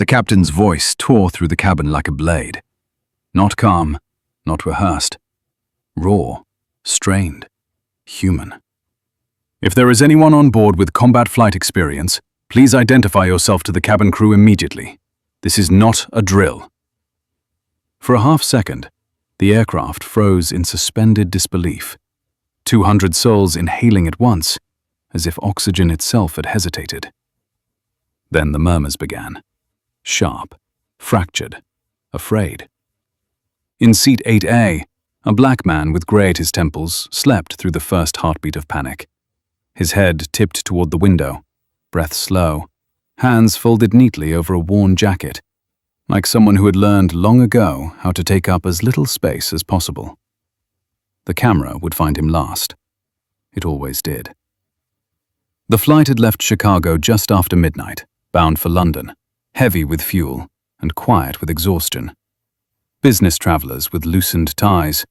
The captain's voice tore through the cabin like a blade. Not calm, not rehearsed. Raw, strained, human. If there is anyone on board with combat flight experience, please identify yourself to the cabin crew immediately. This is not a drill. For a half second, the aircraft froze in suspended disbelief. 200 souls inhaling at once, as if oxygen itself had hesitated. Then the murmurs began. Sharp, fractured, afraid. In seat 8A, a black man with grey at his temples slept through the first heartbeat of panic. His head tipped toward the window, breath slow, hands folded neatly over a worn jacket, like someone who had learned long ago how to take up as little space as possible. The camera would find him last. It always did. The flight had left Chicago just after midnight, bound for London, heavy with fuel and quiet with exhaustion. Business travelers with loosened ties,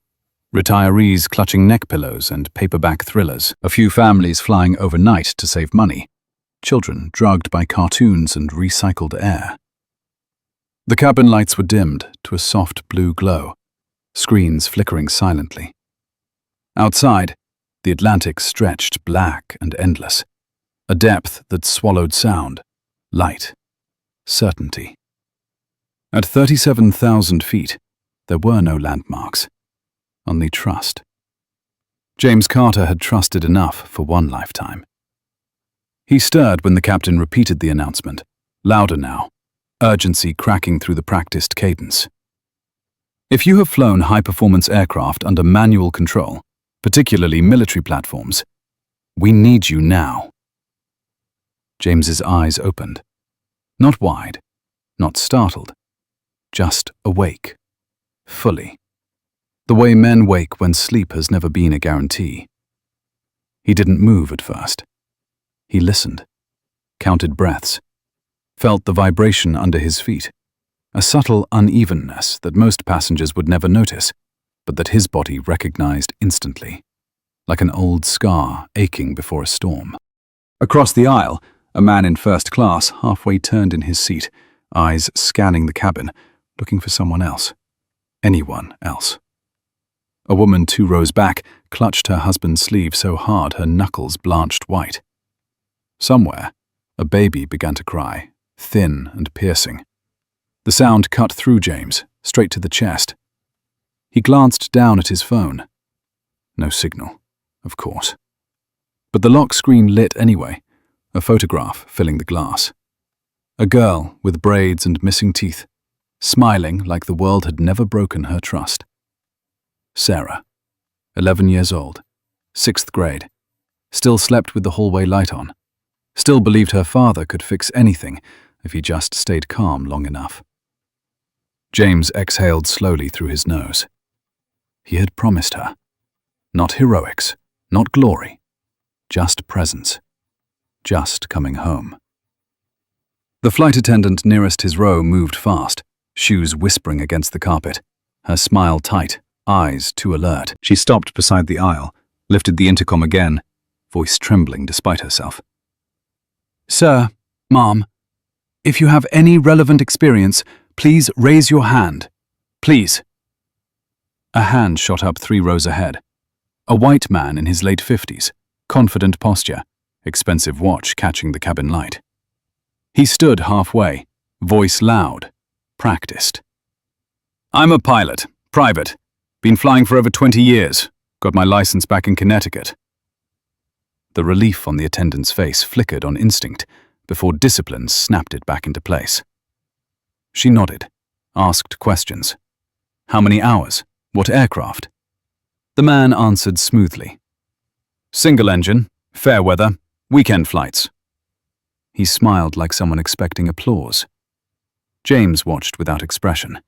retirees clutching neck pillows and paperback thrillers, a few families flying overnight to save money, children drugged by cartoons and recycled air. The cabin lights were dimmed to a soft blue glow, screens flickering silently. Outside, the Atlantic stretched black and endless, a depth that swallowed sound, light, certainty. At 37,000 feet, there were no landmarks, only trust. James Carter had trusted enough for one lifetime. He stirred when the captain repeated the announcement, louder now, urgency cracking through the practiced cadence. If you have flown high-performance aircraft under manual control, particularly military platforms, we need you now. James's eyes opened. Not wide, not startled, just awake, fully. The way men wake when sleep has never been a guarantee. He didn't move at first. He listened, counted breaths, felt the vibration under his feet, a subtle unevenness that most passengers would never notice, but that his body recognized instantly, like an old scar aching before a storm. Across the aisle, a man in first class halfway turned in his seat, eyes scanning the cabin, looking for someone else. Anyone else. A woman 2 rows back clutched her husband's sleeve so hard her knuckles blanched white. Somewhere, a baby began to cry, thin and piercing. The sound cut through James, straight to the chest. He glanced down at his phone. No signal, of course. But the lock screen lit anyway, a photograph filling the glass. A girl with braids and missing teeth, smiling like the world had never broken her trust. Sarah, 11 years old, 6th grade, still slept with the hallway light on, still believed her father could fix anything if he just stayed calm long enough. James exhaled slowly through his nose. He had promised her. Not heroics, not glory, just presence, just coming home. The flight attendant nearest his row moved fast, shoes whispering against the carpet, her smile tight, eyes too alert. She stopped beside the aisle, lifted the intercom again, voice trembling despite herself. "Sir, Mom, if you have any relevant experience, please raise your hand. Please." A hand shot up 3 rows ahead. A white man in his late 50s, confident posture, expensive watch catching the cabin light. He stood halfway, voice loud, practiced. "I'm a pilot, private. Been flying for over 20 years. Got my license back in Connecticut." The relief on the attendant's face flickered on instinct before discipline snapped it back into place. She nodded, asked questions. How many hours? What aircraft? The man answered smoothly. "Single engine, fair weather, weekend flights." He smiled like someone expecting applause. James watched without expression.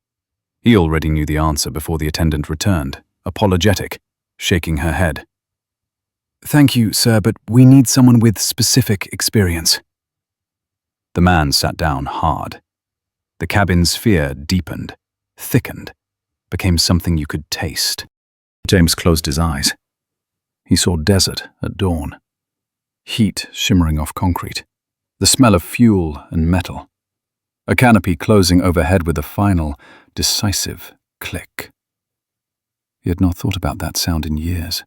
He already knew the answer before the attendant returned, apologetic, shaking her head. "Thank you, sir, but we need someone with specific experience." The man sat down hard. The cabin's fear deepened, thickened, became something you could taste. James closed his eyes. He saw desert at dawn. Heat shimmering off concrete. The smell of fuel and metal. a canopy closing overhead with a final, decisive click. He had not thought about that sound in years.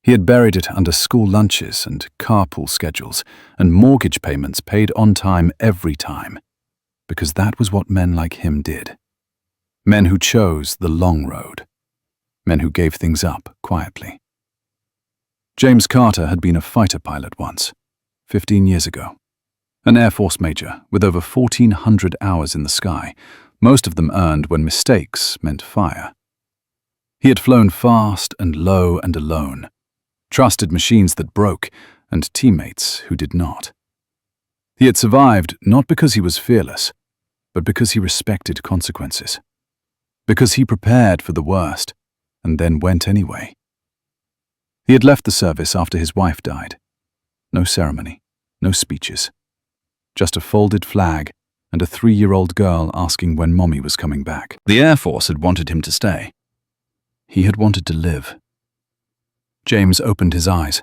He had buried it under school lunches and carpool schedules and mortgage payments paid on time every time, because that was what men like him did. Men who chose the long road. Men who gave things up quietly. James Carter had been a fighter pilot once, 15 years ago. An Air Force major with over 1,400 hours in the sky, most of them earned when mistakes meant fire. He had flown fast and low and alone, trusted machines that broke and teammates who did not. He had survived not because he was fearless, but because he respected consequences. Because he prepared for the worst and then went anyway. He had left the service after his wife died. No ceremony, no speeches. Just a folded flag and a 3-year-old girl asking when Mommy was coming back. The Air Force had wanted him to stay. He had wanted to live. James opened his eyes.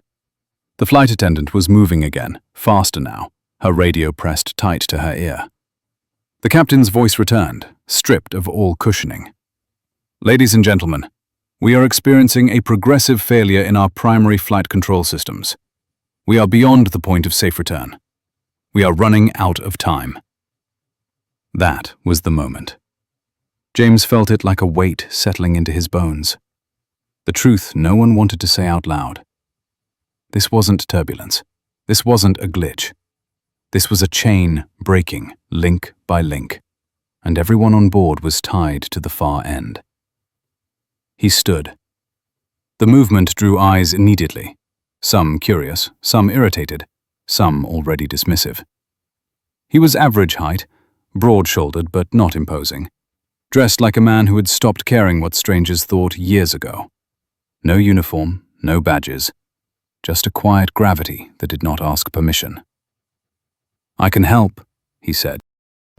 The flight attendant was moving again, faster now, her radio pressed tight to her ear. The captain's voice returned, stripped of all cushioning. "Ladies and gentlemen, we are experiencing a progressive failure in our primary flight control systems. We are beyond the point of safe return. We are running out of time." That was the moment. James felt it like a weight settling into his bones. The truth no one wanted to say out loud. This wasn't turbulence. This wasn't a glitch. This was a chain breaking, link by link, and everyone on board was tied to the far end. He stood. The movement drew eyes immediately, some curious, some irritated, some already dismissive. He was average height, broad-shouldered but not imposing, dressed like a man who had stopped caring what strangers thought years ago. No uniform, no badges, just a quiet gravity that did not ask permission. "I can help," he said.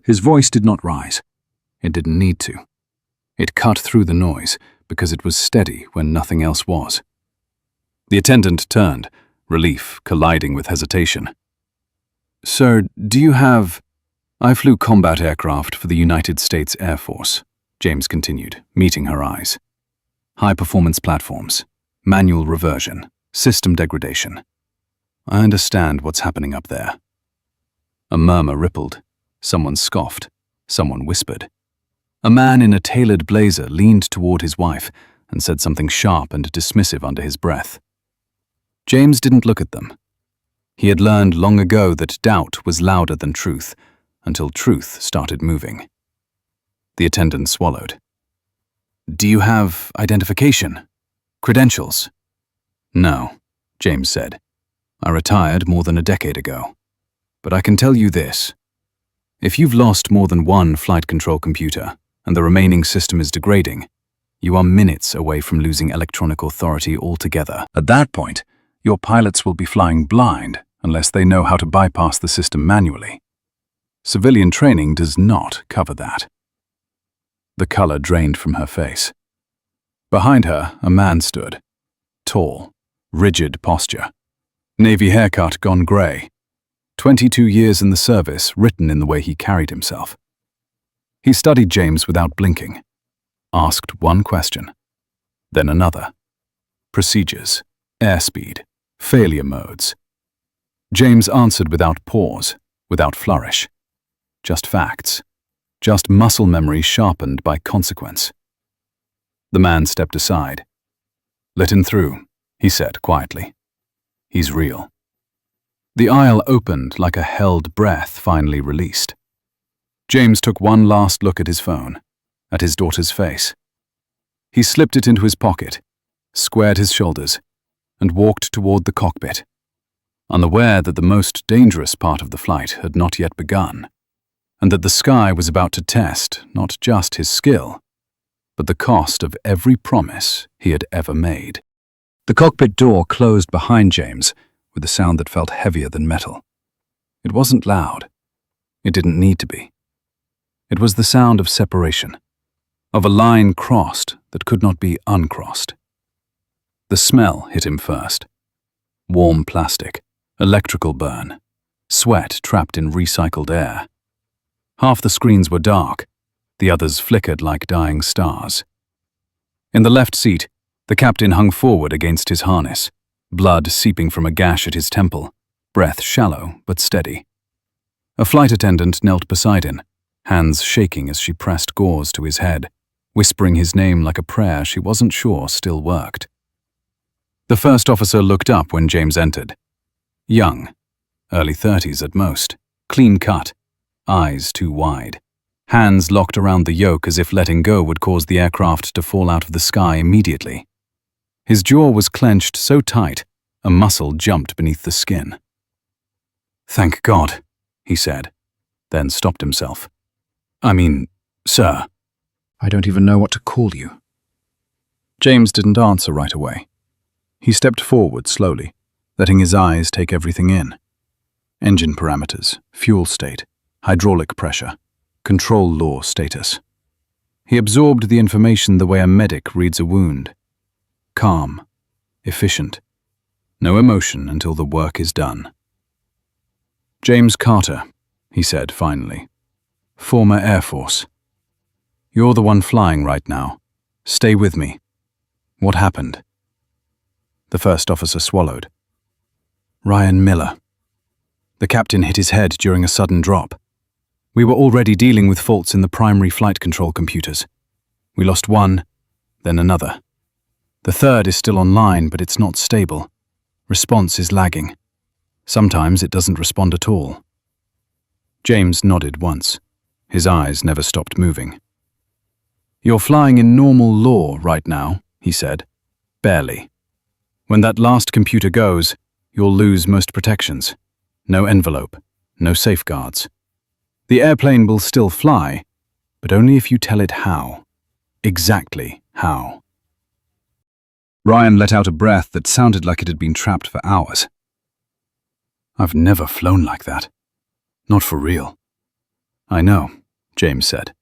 His voice did not rise. It didn't need to. It cut through the noise because it was steady when nothing else was. The attendant turned, relief colliding with hesitation. "Sir, do you have—" "I flew combat aircraft for the United States Air Force," James continued, meeting her eyes. "High-performance platforms, manual reversion, system degradation. I understand what's happening up there." A murmur rippled. Someone scoffed. Someone whispered. A man in a tailored blazer leaned toward his wife and said something sharp and dismissive under his breath. James didn't look at them. He had learned long ago that doubt was louder than truth, until truth started moving. The attendant swallowed. "Do you have identification? Credentials?" "No," James said. "I retired more than a decade ago. But I can tell you this. If you've lost more than one flight control computer, and the remaining system is degrading, you are minutes away from losing electronic authority altogether. At that point, your pilots will be flying blind unless they know how to bypass the system manually. Civilian training does not cover that." The color drained from her face. Behind her, a man stood. Tall, rigid posture. Navy haircut gone gray. 22 years in the service written in the way he carried himself. He studied James without blinking. Asked one question. Then another. Procedures, airspeed, failure modes. James answered without pause, without flourish. Just facts. Just muscle memory sharpened by consequence. The man stepped aside. "Let him through," he said quietly. "He's real." The aisle opened like a held breath finally released. James took one last look at his phone, at his daughter's face. He slipped it into his pocket, squared his shoulders, and walked toward the cockpit, unaware that the most dangerous part of the flight had not yet begun, and that the sky was about to test not just his skill, but the cost of every promise he had ever made. The cockpit door closed behind James with a sound that felt heavier than metal. It wasn't loud. It didn't need to be. It was the sound of separation, of a line crossed that could not be uncrossed. The smell hit him first. Warm plastic, electrical burn, sweat trapped in recycled air. Half the screens were dark, the others flickered like dying stars. In the left seat, the captain hung forward against his harness, blood seeping from a gash at his temple, breath shallow but steady. A flight attendant knelt beside him, hands shaking as she pressed gauze to his head, whispering his name like a prayer she wasn't sure still worked. The first officer looked up when James entered. Young, early 30s at most, clean cut, eyes too wide, hands locked around the yoke as if letting go would cause the aircraft to fall out of the sky immediately. His jaw was clenched so tight, a muscle jumped beneath the skin. "Thank God," he said, then stopped himself. Sir. I don't even know what to call you." James didn't answer right away. He stepped forward slowly, letting his eyes take everything in. Engine parameters, fuel state, hydraulic pressure, control law status. He absorbed the information the way a medic reads a wound. Calm, efficient, no emotion until the work is done. "James Carter," he said finally. "Former Air Force. You're the one flying right now. Stay with me. What happened?" The first officer swallowed. "Ryan Miller. The captain hit his head during a sudden drop. We were already dealing with faults in the primary flight control computers. We lost one, then another. The third is still online, but it's not stable. Response is lagging. Sometimes it doesn't respond at all." James nodded once. His eyes never stopped moving. "You're flying in normal law right now," he said. "Barely. When that last computer goes, you'll lose most protections. No envelope, no safeguards. The airplane will still fly, but only if you tell it how. Exactly how." Ryan let out a breath that sounded like it had been trapped for hours. "I've never flown like that. Not for real." "I know," James said.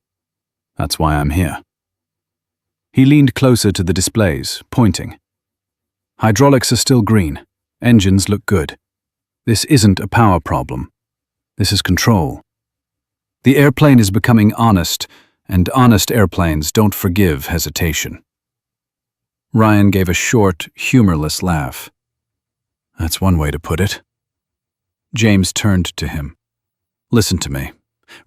"That's why I'm here." He leaned closer to the displays, pointing. "Hydraulics are still green. Engines look good. This isn't a power problem. This is control. The airplane is becoming honest, and honest airplanes don't forgive hesitation." Ryan gave a short, humorless laugh. "That's one way to put it." James turned to him. "Listen to me.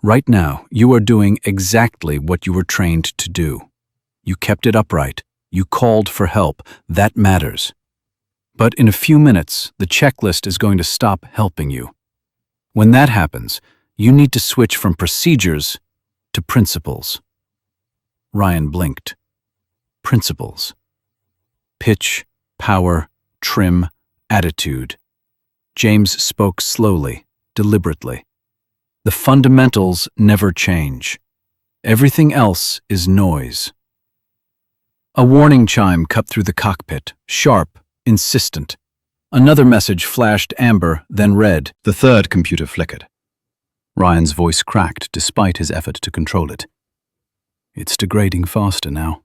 Right now, you are doing exactly what you were trained to do. You kept it upright. You called for help. That matters. But in a few minutes, the checklist is going to stop helping you. When that happens, you need to switch from procedures to principles." Ryan blinked. Principles. Pitch, power, trim, attitude. James spoke slowly, deliberately. The fundamentals never change. Everything else is noise. A warning chime cut through the cockpit, sharp, insistent. Another message flashed amber, then red. The third computer flickered. Ryan's voice cracked despite his effort to control it. "It's degrading faster now."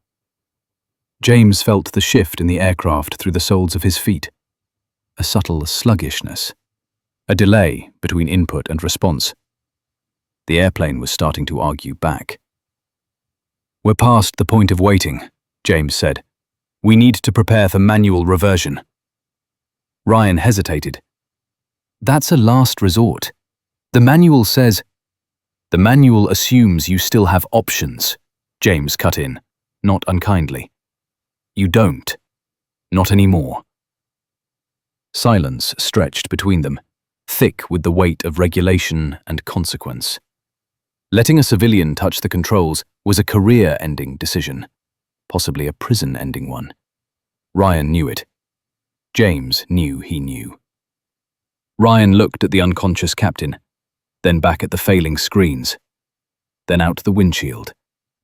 James felt the shift in the aircraft through the soles of his feet. A subtle sluggishness. A delay between input and response. The airplane was starting to argue back. "We're past the point of waiting," James said. "We need to prepare for manual reversion." Ryan hesitated. "That's a last resort. The manual says—" "The manual assumes you still have options," James cut in, not unkindly. "You don't. Not anymore." Silence stretched between them, thick with the weight of regulation and consequence. Letting a civilian touch the controls was a career-ending decision, possibly a prison-ending one. Ryan knew it. James knew he knew. Ryan looked at the unconscious captain, then back at the failing screens, then out the windshield,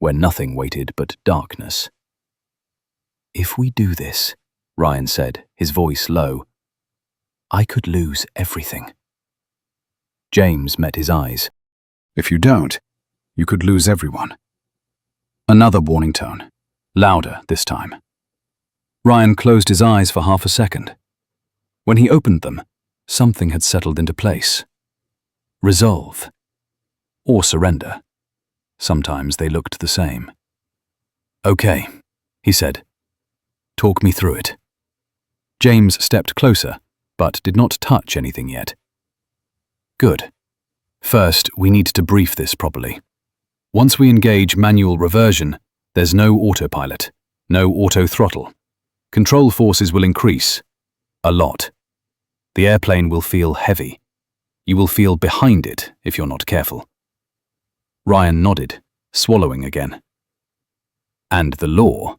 where nothing waited but darkness. "If we do this," Ryan said, his voice low, "I could lose everything." James met his eyes. "If you don't, you could lose everyone." Another warning tone, louder this time. Ryan closed his eyes for half a second. When he opened them, something had settled into place. Resolve. or surrender. Sometimes they looked the same. "Okay," he said. "Talk me through it." James stepped closer, but did not touch anything yet. "Good. First, we need to brief this properly. Once we engage manual reversion, there's no autopilot, no auto throttle. Control forces will increase. A lot. The airplane will feel heavy. You will feel behind it if you're not careful." Ryan nodded, swallowing again. "And the law?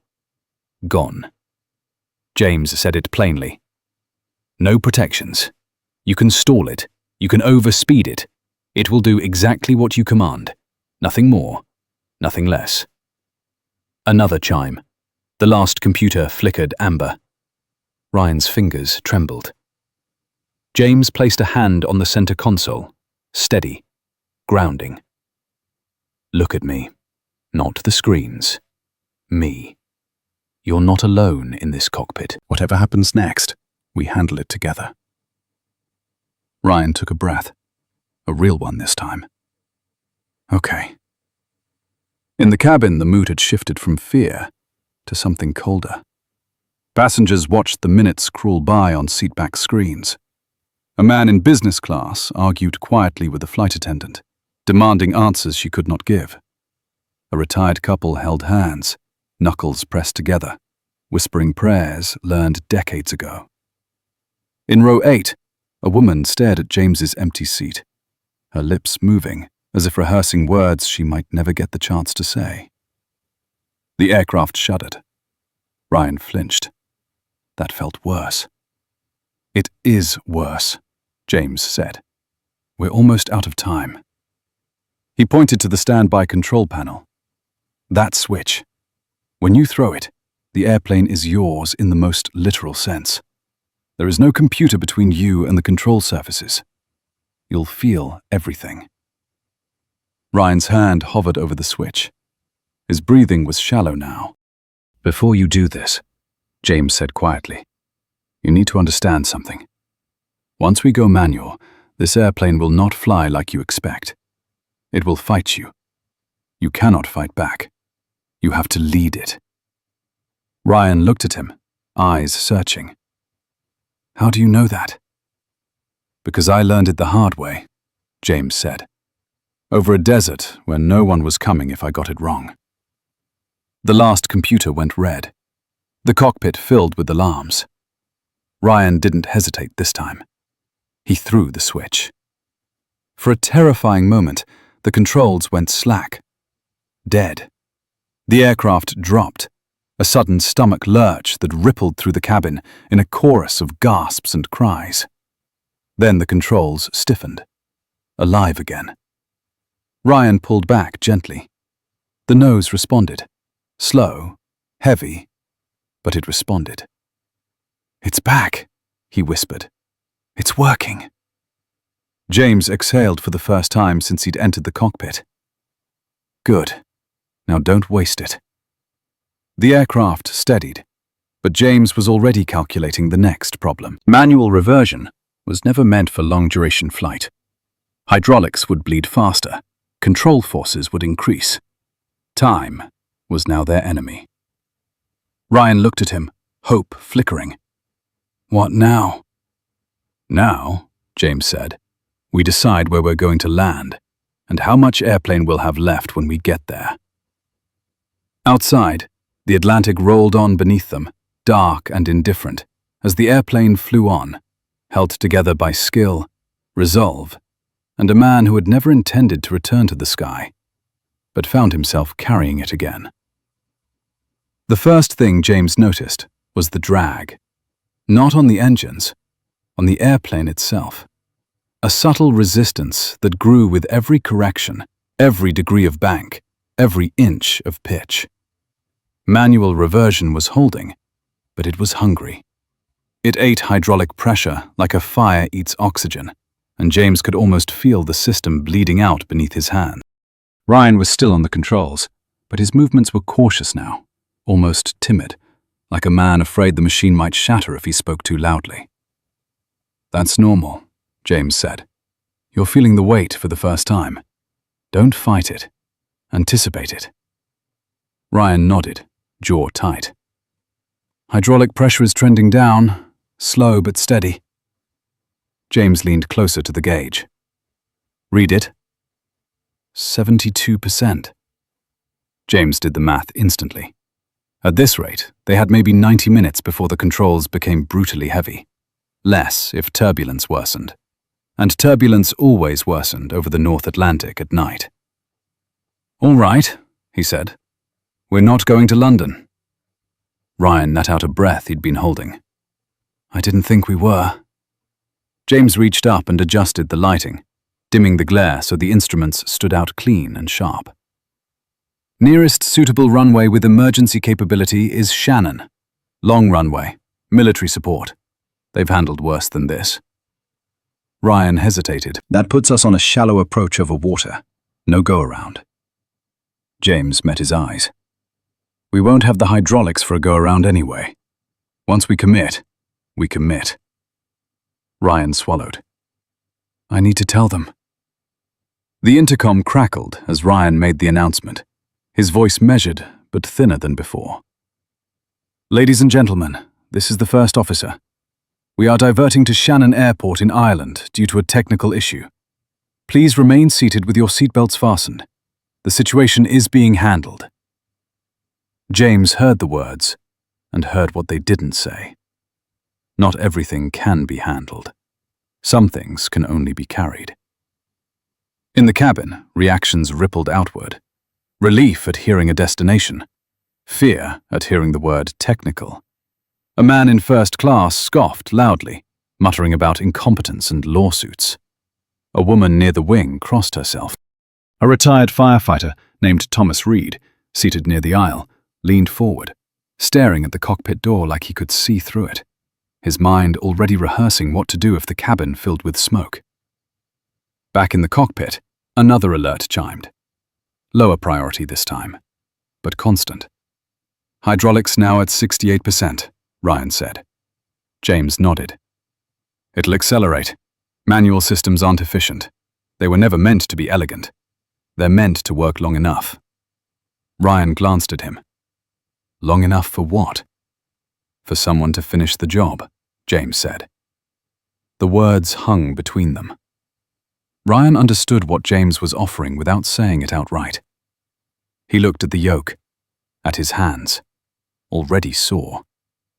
Gone." James said it plainly. "No protections. You can stall it. You can overspeed it. It will do exactly what you command. Nothing more, nothing less." Another chime. The last computer flickered amber. Ryan's fingers trembled. James placed a hand on the center console, steady, grounding. "Look at me, not the screens. Me. You're not alone in this cockpit. Whatever happens next, we handle it together." Ryan took a breath, a real one this time. "Okay." In the cabin, the mood had shifted from fear to something colder. Passengers watched the minutes crawl by on seatback screens. A man in business class argued quietly with a flight attendant, demanding answers she could not give. A retired couple held hands, knuckles pressed together, whispering prayers learned decades ago. In row 8, a woman stared at James's empty seat, her lips moving as if rehearsing words she might never get the chance to say. The aircraft shuddered. Ryan flinched. That felt worse. "It is worse," James said. "We're almost out of time." He pointed to the standby control panel. "That switch. When you throw it, the airplane is yours in the most literal sense. There is no computer between you and the control surfaces. You'll feel everything." Ryan's hand hovered over the switch. His breathing was shallow now. "Before you do this," James said quietly, "you need to understand something. Once we go manual, this airplane will not fly like you expect. It will fight you. You cannot fight back. You have to lead it." Ryan looked at him, eyes searching. "How do you know that?" "Because I learned it the hard way," James said. "Over a desert where no one was coming if I got it wrong." The last computer went red. The cockpit filled with alarms. Ryan didn't hesitate this time. He threw the switch. For a terrifying moment, the controls went slack. Dead. The aircraft dropped, a sudden stomach lurch that rippled through the cabin in a chorus of gasps and cries. Then the controls stiffened, alive again. Ryan pulled back gently. The nose responded. Slow, heavy, but it responded. "It's back," he whispered. "It's working." James exhaled for the first time since he'd entered the cockpit. "Good. Now don't waste it." The aircraft steadied, but James was already calculating the next problem. Manual reversion was never meant for long-duration flight. Hydraulics would bleed faster. Control forces would increase. Time was now their enemy. Ryan looked at him, hope flickering. "What now?" "Now," James said, "we decide where we're going to land and how much airplane we'll have left when we get there." Outside, the Atlantic rolled on beneath them, dark and indifferent, as the airplane flew on, held together by skill, resolve, and a man who had never intended to return to the sky, but found himself carrying it again. The first thing James noticed was the drag. Not on the engines, on the airplane itself. A subtle resistance that grew with every correction, every degree of bank, every inch of pitch. Manual reversion was holding, but it was hungry. It ate hydraulic pressure like a fire eats oxygen, and James could almost feel the system bleeding out beneath his hand. Ryan was still on the controls, but his movements were cautious now, almost timid, like a man afraid the machine might shatter if he spoke too loudly. "That's normal," James said. "You're feeling the weight for the first time. Don't fight it. Anticipate it. Ryan nodded, jaw tight. Hydraulic pressure is trending down, slow but steady. James leaned closer to the gauge. Read it. 72%. James did the math instantly. At this rate, they had maybe 90 minutes before the controls became brutally heavy. Less if turbulence worsened. And turbulence always worsened over the North Atlantic at night. All right, he said. We're not going to London. Ryan let out a breath he'd been holding. I didn't think we were. James reached up and adjusted the lighting, dimming the glare so the instruments stood out clean and sharp. Nearest suitable runway with emergency capability is Shannon. Long runway, military support. They've handled worse than this. Ryan hesitated. That puts us on a shallow approach over water. No go-around. James met his eyes. We won't have the hydraulics for a go-around anyway. Once we commit, we commit. Ryan swallowed. I need to tell them. The intercom crackled as Ryan made the announcement, his voice measured but thinner than before. Ladies and gentlemen, this is the first officer. We are diverting to Shannon Airport in Ireland due to a technical issue. Please remain seated with your seatbelts fastened. The situation is being handled. James heard the words and heard what they didn't say. Not everything can be handled. Some things can only be carried. In the cabin, reactions rippled outward. Relief at hearing a destination. Fear at hearing the word technical. A man in first class scoffed loudly, muttering about incompetence and lawsuits. A woman near the wing crossed herself. A retired firefighter named Thomas Reed, seated near the aisle, leaned forward, staring at the cockpit door like he could see through it, his mind already rehearsing what to do if the cabin filled with smoke. Back in the cockpit, another alert chimed. Lower priority this time, but constant. Hydraulics now at 68%, Ryan said. James nodded. It'll accelerate. Manual systems aren't efficient. They were never meant to be elegant. They're meant to work long enough. Ryan glanced at him. Long enough for what? For someone to finish the job, James said. The words hung between them. Ryan understood what James was offering without saying it outright. He looked at the yoke, at his hands, already sore,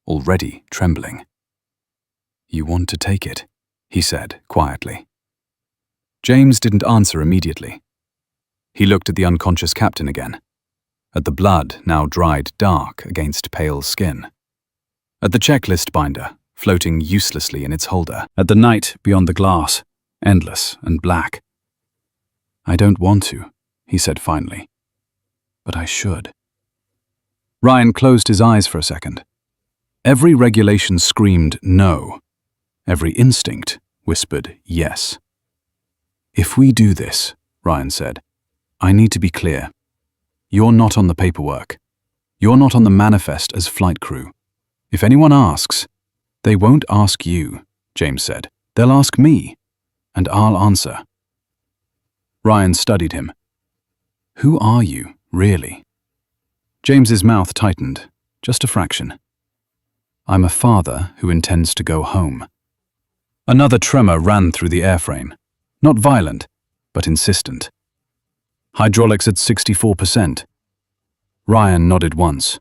already trembling. You want to take it, he said quietly. James didn't answer immediately. He looked at the unconscious captain again, at the blood now dried dark against pale skin, at the checklist binder floating uselessly in its holder, at the night beyond the glass, endless and black. I don't want to, he said finally, but I should. Ryan closed his eyes for a second. Every regulation screamed no. Every instinct whispered yes. If we do this, Ryan said, I need to be clear. You're not on the paperwork. You're not on the manifest as flight crew. If anyone asks, they won't ask you, James said. They'll ask me, and I'll answer. Ryan studied him. Who are you, really? James's mouth tightened, just a fraction. I'm a father who intends to go home. Another tremor ran through the airframe, not violent, but insistent. Hydraulics at 64%. Ryan nodded once.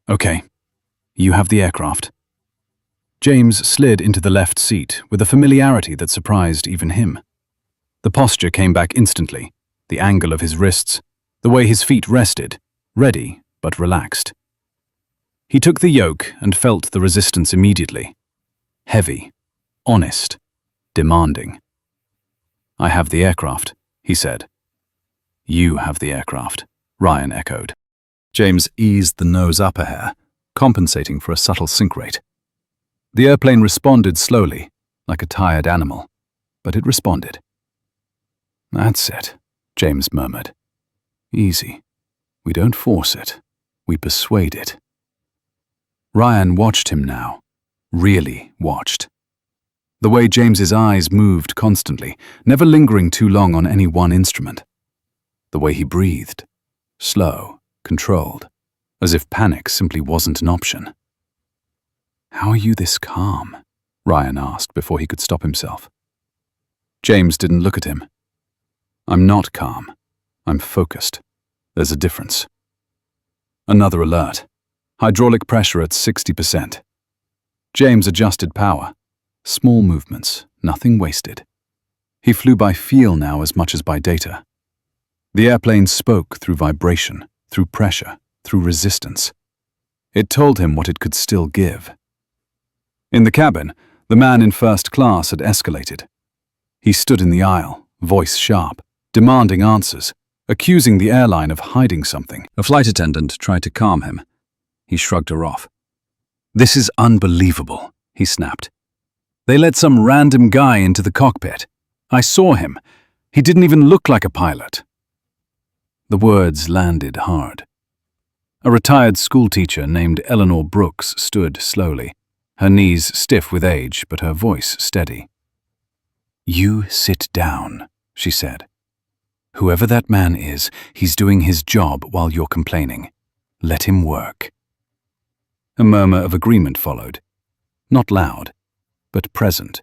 Okay, you have the aircraft. James slid into the left seat with a familiarity that surprised even him. The posture came back instantly, the angle of his wrists, the way his feet rested, ready but relaxed. He took the yoke and felt the resistance immediately. Heavy, honest, demanding. I have the aircraft, he said. You have the aircraft, Ryan echoed. James eased the nose up a hair, compensating for a subtle sink rate. The airplane responded slowly, like a tired animal, but it responded. That's it, James murmured. Easy. We don't force it. We persuade it. Ryan watched him now, really watched. The way James's eyes moved constantly, never lingering too long on any one instrument, The way he breathed. Slow, controlled, as if panic simply wasn't an option. "How are you this calm?" Ryan asked before he could stop himself. James didn't look at him. "I'm not calm. I'm focused. There's a difference." Another alert. Hydraulic pressure at 60%. James adjusted power. Small movements, nothing wasted. He flew by feel now as much as by data. The airplane spoke through vibration, through pressure, through resistance. It told him what it could still give. In the cabin, the man in first class had escalated. He stood in the aisle, voice sharp, demanding answers, accusing the airline of hiding something. A flight attendant tried to calm him. He shrugged her off. "This is unbelievable," he snapped. "They let some random guy into the cockpit. I saw him. He didn't even look like a pilot." The words landed hard. A retired schoolteacher named Eleanor Brooks stood slowly, her knees stiff with age, but her voice steady. "You sit down," she said. "Whoever that man is, he's doing his job while you're complaining. Let him work." A murmur of agreement followed. Not loud, but present.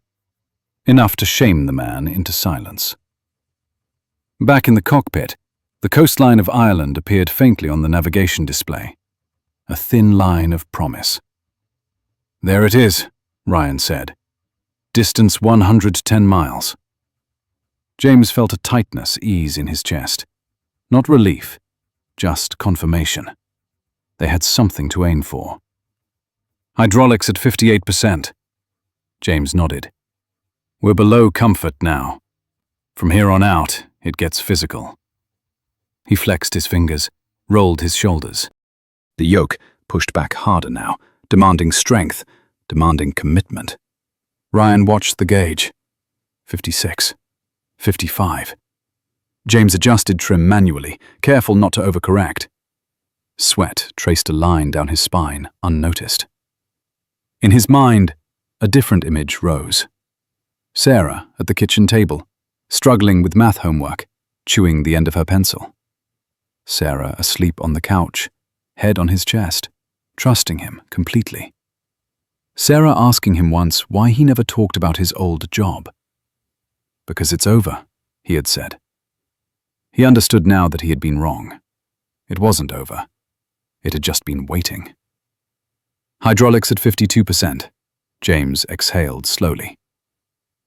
Enough to shame the man into silence. Back in the cockpit, the coastline of Ireland appeared faintly on the navigation display. A thin line of promise. "There it is," Ryan said. "Distance 110 miles. James felt a tightness ease in his chest. Not relief, just confirmation. They had something to aim for. "Hydraulics at 58%. James nodded. "We're below comfort now. From here on out, it gets physical." He flexed his fingers, rolled his shoulders. The yoke pushed back harder now, demanding strength, demanding commitment. Ryan watched the gauge. 56. 55. James adjusted trim manually, careful not to overcorrect. Sweat traced a line down his spine, unnoticed. In his mind, a different image rose. Sarah at the kitchen table, struggling with math homework, chewing the end of her pencil. Sarah asleep on the couch, head on his chest, trusting him completely. Sarah asking him once why he never talked about his old job. "Because it's over," he had said. He understood now that he had been wrong. It wasn't over. It had just been waiting. Hydraulics at 52%. James exhaled slowly.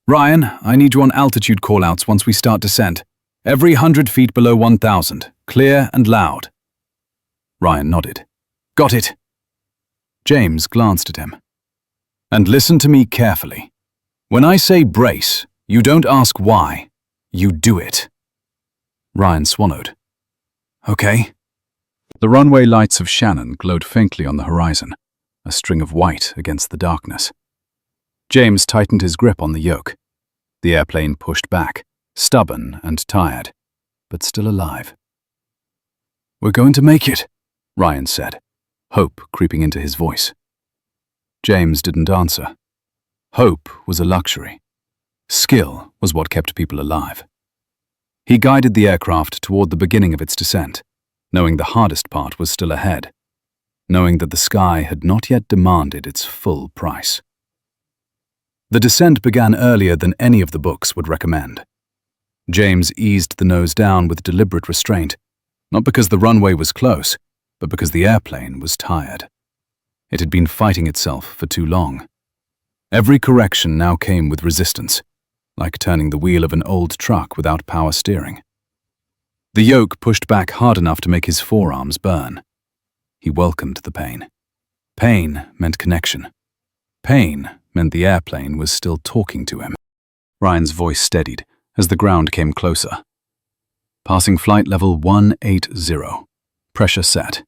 "Ryan, I need you on altitude callouts once we start descent. Every 100 feet below 1,000. Clear and loud." Ryan nodded. "Got it." James glanced at him. "And listen to me carefully. When I say brace, you don't ask why. You do it." Ryan swallowed. "Okay." The runway lights of Shannon glowed faintly on the horizon, a string of white against the darkness. James tightened his grip on the yoke. The airplane pushed back, stubborn and tired, but still alive. "We're going to make it," Ryan said, hope creeping into his voice. James didn't answer. Hope was a luxury. Skill was what kept people alive. He guided the aircraft toward the beginning of its descent, knowing the hardest part was still ahead, knowing that the sky had not yet demanded its full price. The descent began earlier than any of the books would recommend. James eased the nose down with deliberate restraint, not because the runway was close, but because the airplane was tired. It had been fighting itself for too long. Every correction now came with resistance, like turning the wheel of an old truck without power steering. The yoke pushed back hard enough to make his forearms burn. He welcomed the pain. Pain meant connection. Pain meant the airplane was still talking to him. Ryan's voice steadied as the ground came closer. Passing flight level 180. Pressure set.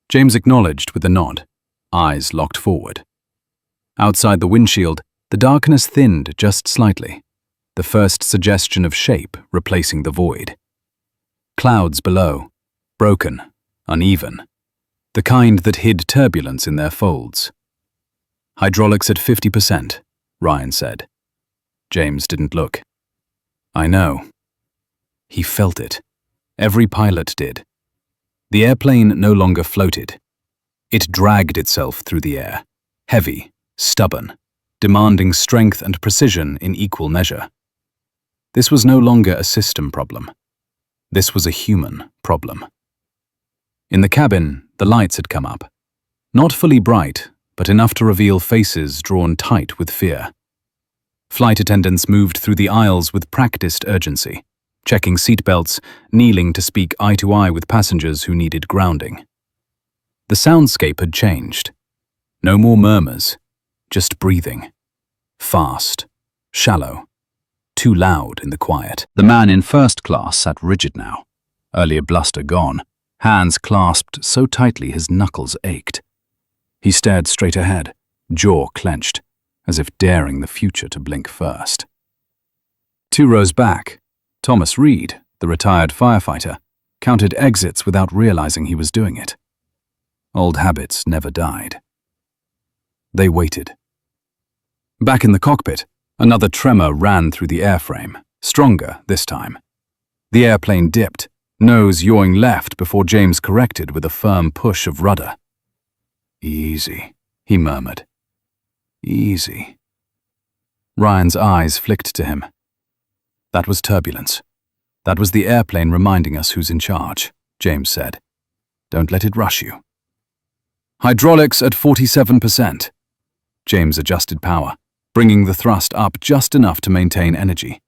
James acknowledged with a nod, eyes locked forward. Outside the windshield, the darkness thinned just slightly, the first suggestion of shape replacing the void. Clouds below, broken, uneven, the kind that hid turbulence in their folds. Hydraulics at 50%, Ryan said. James didn't look. "I know." He felt it. Every pilot did. The airplane no longer floated. It dragged itself through the air, heavy, stubborn, demanding strength and precision in equal measure. This was no longer a system problem. This was a human problem. In the cabin, the lights had come up. Not fully bright, but enough to reveal faces drawn tight with fear. Flight attendants moved through the aisles with practiced urgency, checking seatbelts, kneeling to speak eye to eye with passengers who needed grounding. The soundscape had changed. No more murmurs, just breathing. Fast, shallow, too loud in the quiet. The man in first class sat rigid now, earlier bluster gone, hands clasped so tightly his knuckles ached. He stared straight ahead, jaw clenched, as if daring the future to blink first. 2 rows back, Thomas Reed, the retired firefighter, counted exits without realizing he was doing it. Old habits never died. They waited. Back in the cockpit, another tremor ran through the airframe, stronger this time. The airplane dipped, nose yawing left before James corrected with a firm push of rudder. "Easy," he murmured. "Easy." Ryan's eyes flicked to him. That was turbulence. That was the airplane reminding us who's in charge, James said. "Don't let it rush you." "Hydraulics at 47%. James adjusted power, bringing the thrust up just enough to maintain energy.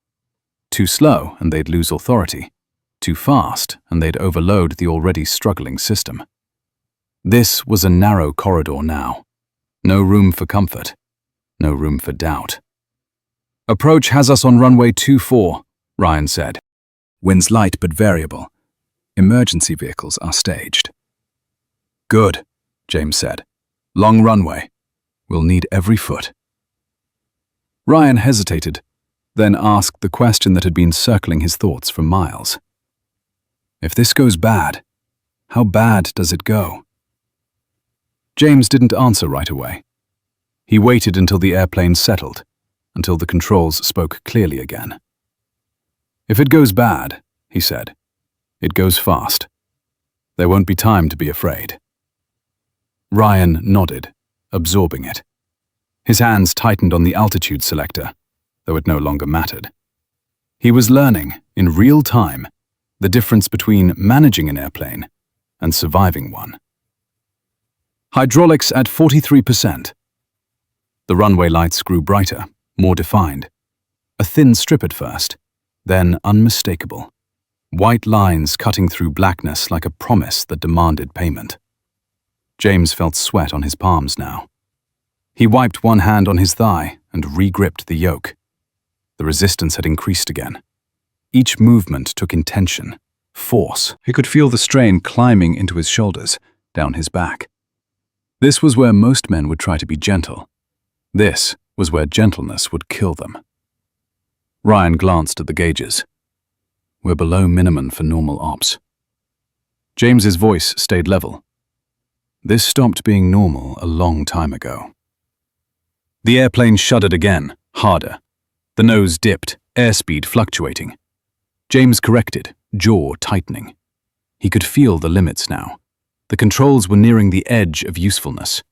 Too slow, and they'd lose authority. Too fast, and they'd overload the already struggling system. This was a narrow corridor now. No room for comfort. No room for doubt. "Approach has us on runway 24, Ryan said. "Wind's light but variable. Emergency vehicles are staged." "Good," James said. "Long runway. We'll need every foot." Ryan hesitated, then asked the question that had been circling his thoughts for miles. "If this goes bad, how bad does it go?" James didn't answer right away. He waited until the airplane settled, until the controls spoke clearly again. "If it goes bad," he said, "it goes fast. There won't be time to be afraid." Ryan nodded, absorbing it. His hands tightened on the altitude selector, though it no longer mattered. He was learning, in real time, the difference between managing an airplane and surviving one. "Hydraulics at 43%. The runway lights grew brighter, more defined. A thin strip at first, then unmistakable. White lines cutting through blackness like a promise that demanded payment. James felt sweat on his palms now. He wiped one hand on his thigh and re-gripped the yoke. The resistance had increased again. Each movement took intention, force. He could feel the strain climbing into his shoulders, down his back. This was where most men would try to be gentle. This was where gentleness would kill them. Ryan glanced at the gauges. "We're below minimum for normal ops." James's voice stayed level. "This stopped being normal a long time ago." The airplane shuddered again, harder. The nose dipped, airspeed fluctuating. James corrected, jaw tightening. He could feel the limits now. The controls were nearing the edge of usefulness.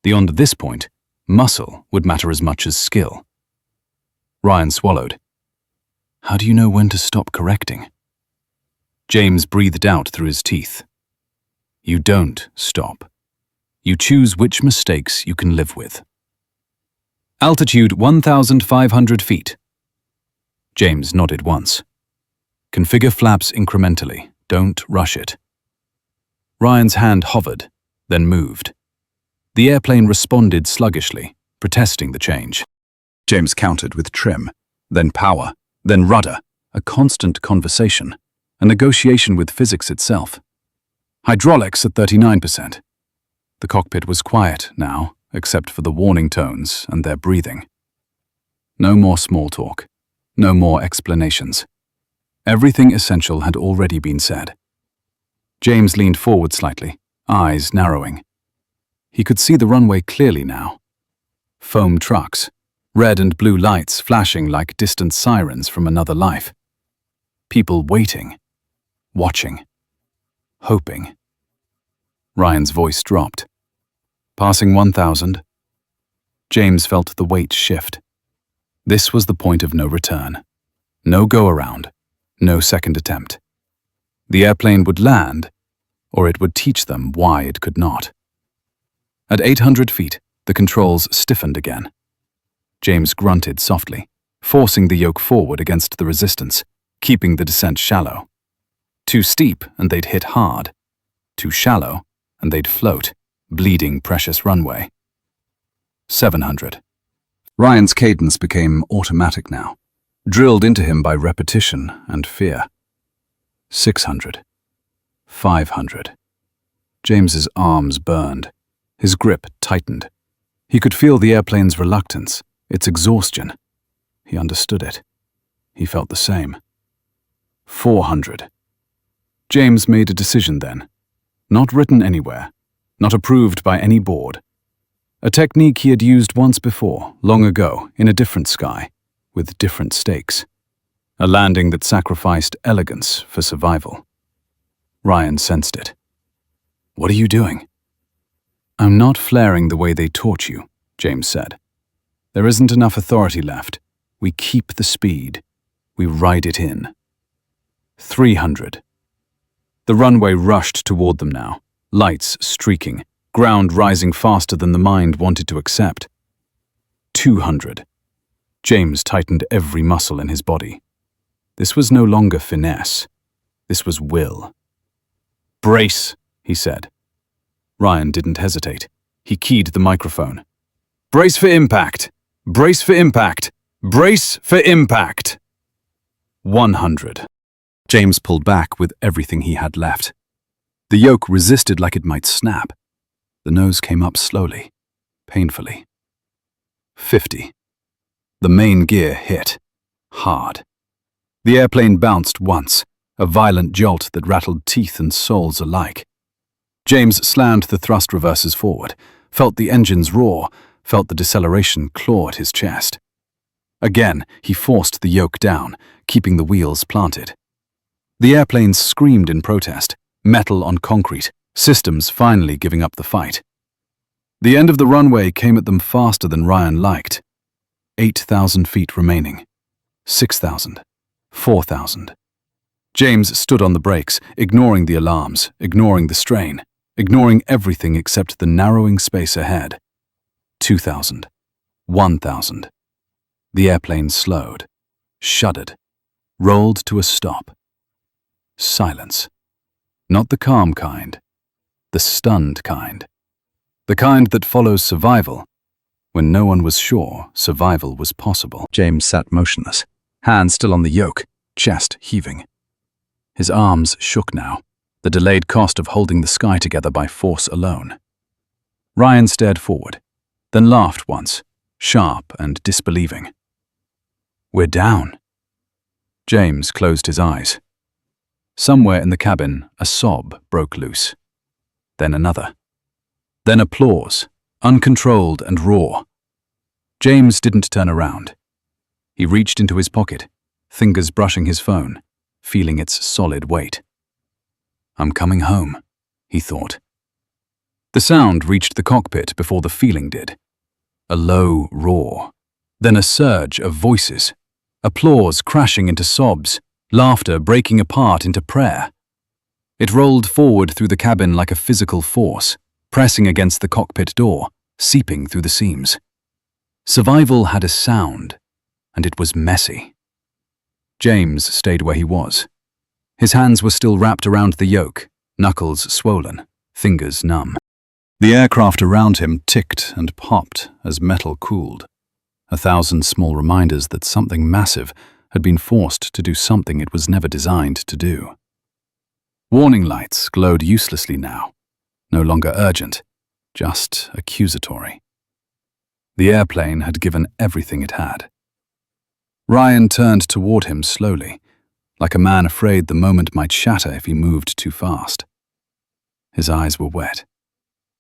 Beyond this point, muscle would matter as much as skill. Ryan swallowed. "How do you know when to stop correcting?" James breathed out through his teeth. "You don't stop. You choose which mistakes you can live with." "Altitude 1,500 feet. James nodded once. "Configure flaps incrementally. Don't rush it." Ryan's hand hovered, then moved. The airplane responded sluggishly, protesting the change. James countered with trim, then power, then rudder, a constant conversation, a negotiation with physics itself. Hydraulics at 39%. The cockpit was quiet now, except for the warning tones and their breathing. No more small talk. No more explanations. Everything essential had already been said. James leaned forward slightly, eyes narrowing. He could see the runway clearly now. Foam trucks, red and blue lights flashing like distant sirens from another life. People waiting. watching, hoping. Ryan's voice dropped. Passing 1,000. James felt the weight shift. This was the point of no return. No go-around, no second attempt. The airplane would land, or it would teach them why it could not. At 800 feet, the controls stiffened again. James grunted softly, forcing the yoke forward against the resistance, keeping the descent shallow. Too steep, and they'd hit hard. Too shallow, and they'd float, bleeding precious runway. 700. Ryan's cadence became automatic now, drilled into him by repetition and fear. 600. 500. James's arms burned. His grip tightened. He could feel the airplane's reluctance, its exhaustion. He understood it. He felt the same. 400. James made a decision then. Not written anywhere. Not approved by any board. A technique he had used once before, long ago, in a different sky, with different stakes. A landing that sacrificed elegance for survival. Ryan sensed it. "What are you doing?" "I'm not flaring the way they taught you," James said. "There isn't enough authority left. We keep the speed. We ride it in." 300. The runway rushed toward them now, lights streaking, ground rising faster than the mind wanted to accept. 200. James tightened every muscle in his body. This was no longer finesse. This was will. "Brace," he said. Ryan didn't hesitate. He keyed the microphone. "Brace for impact! Brace for impact! Brace for impact!" 100. James pulled back with everything he had left. The yoke resisted like it might snap. The nose came up slowly, painfully. 50. The main gear hit. Hard. The airplane bounced once, a violent jolt that rattled teeth and souls alike. James slammed the thrust reversers forward, felt the engines roar, felt the deceleration claw at his chest. Again, he forced the yoke down, keeping the wheels planted. The airplane screamed in protest, metal on concrete, systems finally giving up the fight. The end of the runway came at them faster than Ryan liked. 8,000 feet remaining. 6,000. 4,000. James stood on the brakes, ignoring the alarms, ignoring the strain, ignoring everything except the narrowing space ahead. 2,000. 1,000. The airplane slowed, shuddered, rolled to a stop. Silence. Not the calm kind. The stunned kind. The kind that follows survival. When no one was sure survival was possible. James sat motionless, hands still on the yoke, chest heaving. His arms shook now, the delayed cost of holding the sky together by force alone. Ryan stared forward, then laughed once, sharp and disbelieving. "We're down." James closed his eyes. Somewhere in the cabin, a sob broke loose. Then another. Then applause, uncontrolled and raw. James didn't turn around. He reached into his pocket, fingers brushing his phone, feeling its solid weight. "I'm coming home," he thought. The sound reached the cockpit before the feeling did. A low roar, then a surge of voices, applause crashing into sobs, laughter breaking apart into prayer. It rolled forward through the cabin like a physical force, pressing against the cockpit door, seeping through the seams. Survival had a sound, and it was messy. James stayed where he was. His hands were still wrapped around the yoke, knuckles swollen, fingers numb. The aircraft around him ticked and popped as metal cooled. 1,000 small reminders that something massive had been forced to do something it was never designed to do. Warning lights glowed uselessly now, no longer urgent, just accusatory. The airplane had given everything it had. Ryan turned toward him slowly, like a man afraid the moment might shatter if he moved too fast. His eyes were wet.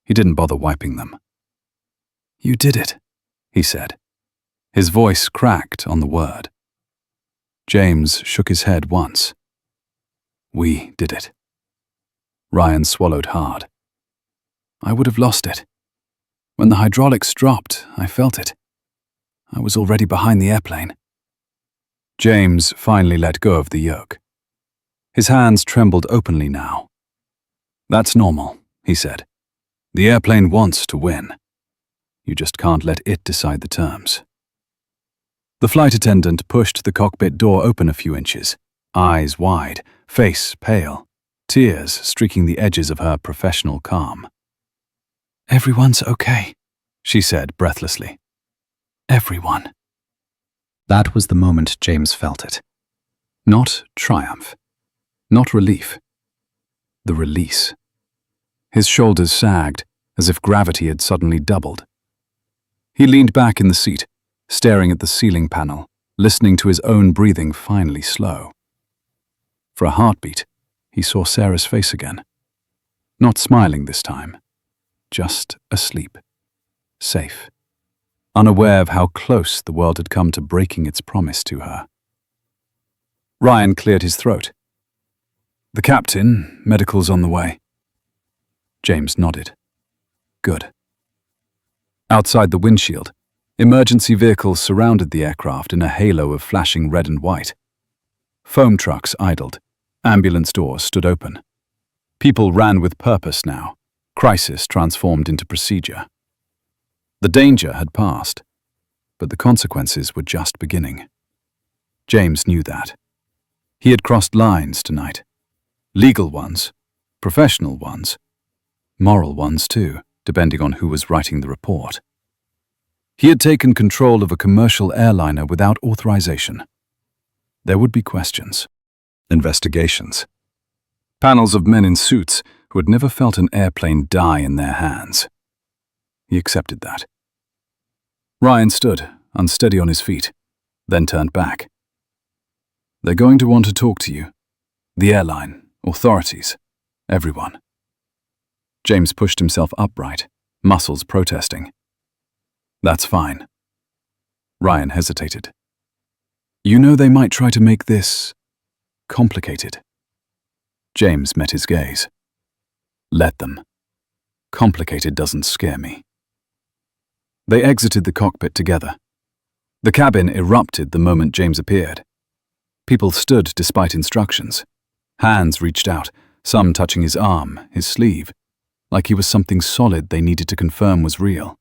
He didn't bother wiping them. "You did it," he said. His voice cracked on the word. James shook his head once. We did it. Ryan swallowed hard. I would have lost it. When the hydraulics dropped, I felt it. I was already behind the airplane. James finally let go of the yoke. His hands trembled openly now. That's normal, he said. The airplane wants to win. You just can't let it decide the terms. The flight attendant pushed the cockpit door open a few inches, eyes wide, face pale, tears streaking the edges of her professional calm. Everyone's okay, she said breathlessly. Everyone. That was the moment James felt it. Not triumph. Not relief. The release. His shoulders sagged, as if gravity had suddenly doubled. He leaned back in the seat, staring at the ceiling panel, listening to his own breathing finally slow. For a heartbeat, he saw Sarah's face again. Not smiling this time. Just asleep. Safe. Unaware of how close the world had come to breaking its promise to her. Ryan cleared his throat. The captain, medical's on the way. James nodded. Good. Outside the windshield, emergency vehicles surrounded the aircraft in a halo of flashing red and white. Foam trucks idled. Ambulance doors stood open. People ran with purpose now. Crisis transformed into procedure. The danger had passed, but the consequences were just beginning. James knew that. He had crossed lines tonight. Legal ones, professional ones, moral ones too, depending on who was writing the report. He had taken control of a commercial airliner without authorization. There would be questions, investigations, panels of men in suits who had never felt an airplane die in their hands. He accepted that. Ryan stood, unsteady on his feet, then turned back. They're going to want to talk to you. The airline, authorities, everyone. James pushed himself upright, muscles protesting. That's fine. Ryan hesitated. You know they might try to make this complicated. James met his gaze. Let them. Complicated doesn't scare me. They exited the cockpit together. The cabin erupted the moment James appeared. People stood despite instructions. Hands reached out, some touching his arm, his sleeve, like he was something solid they needed to confirm was real.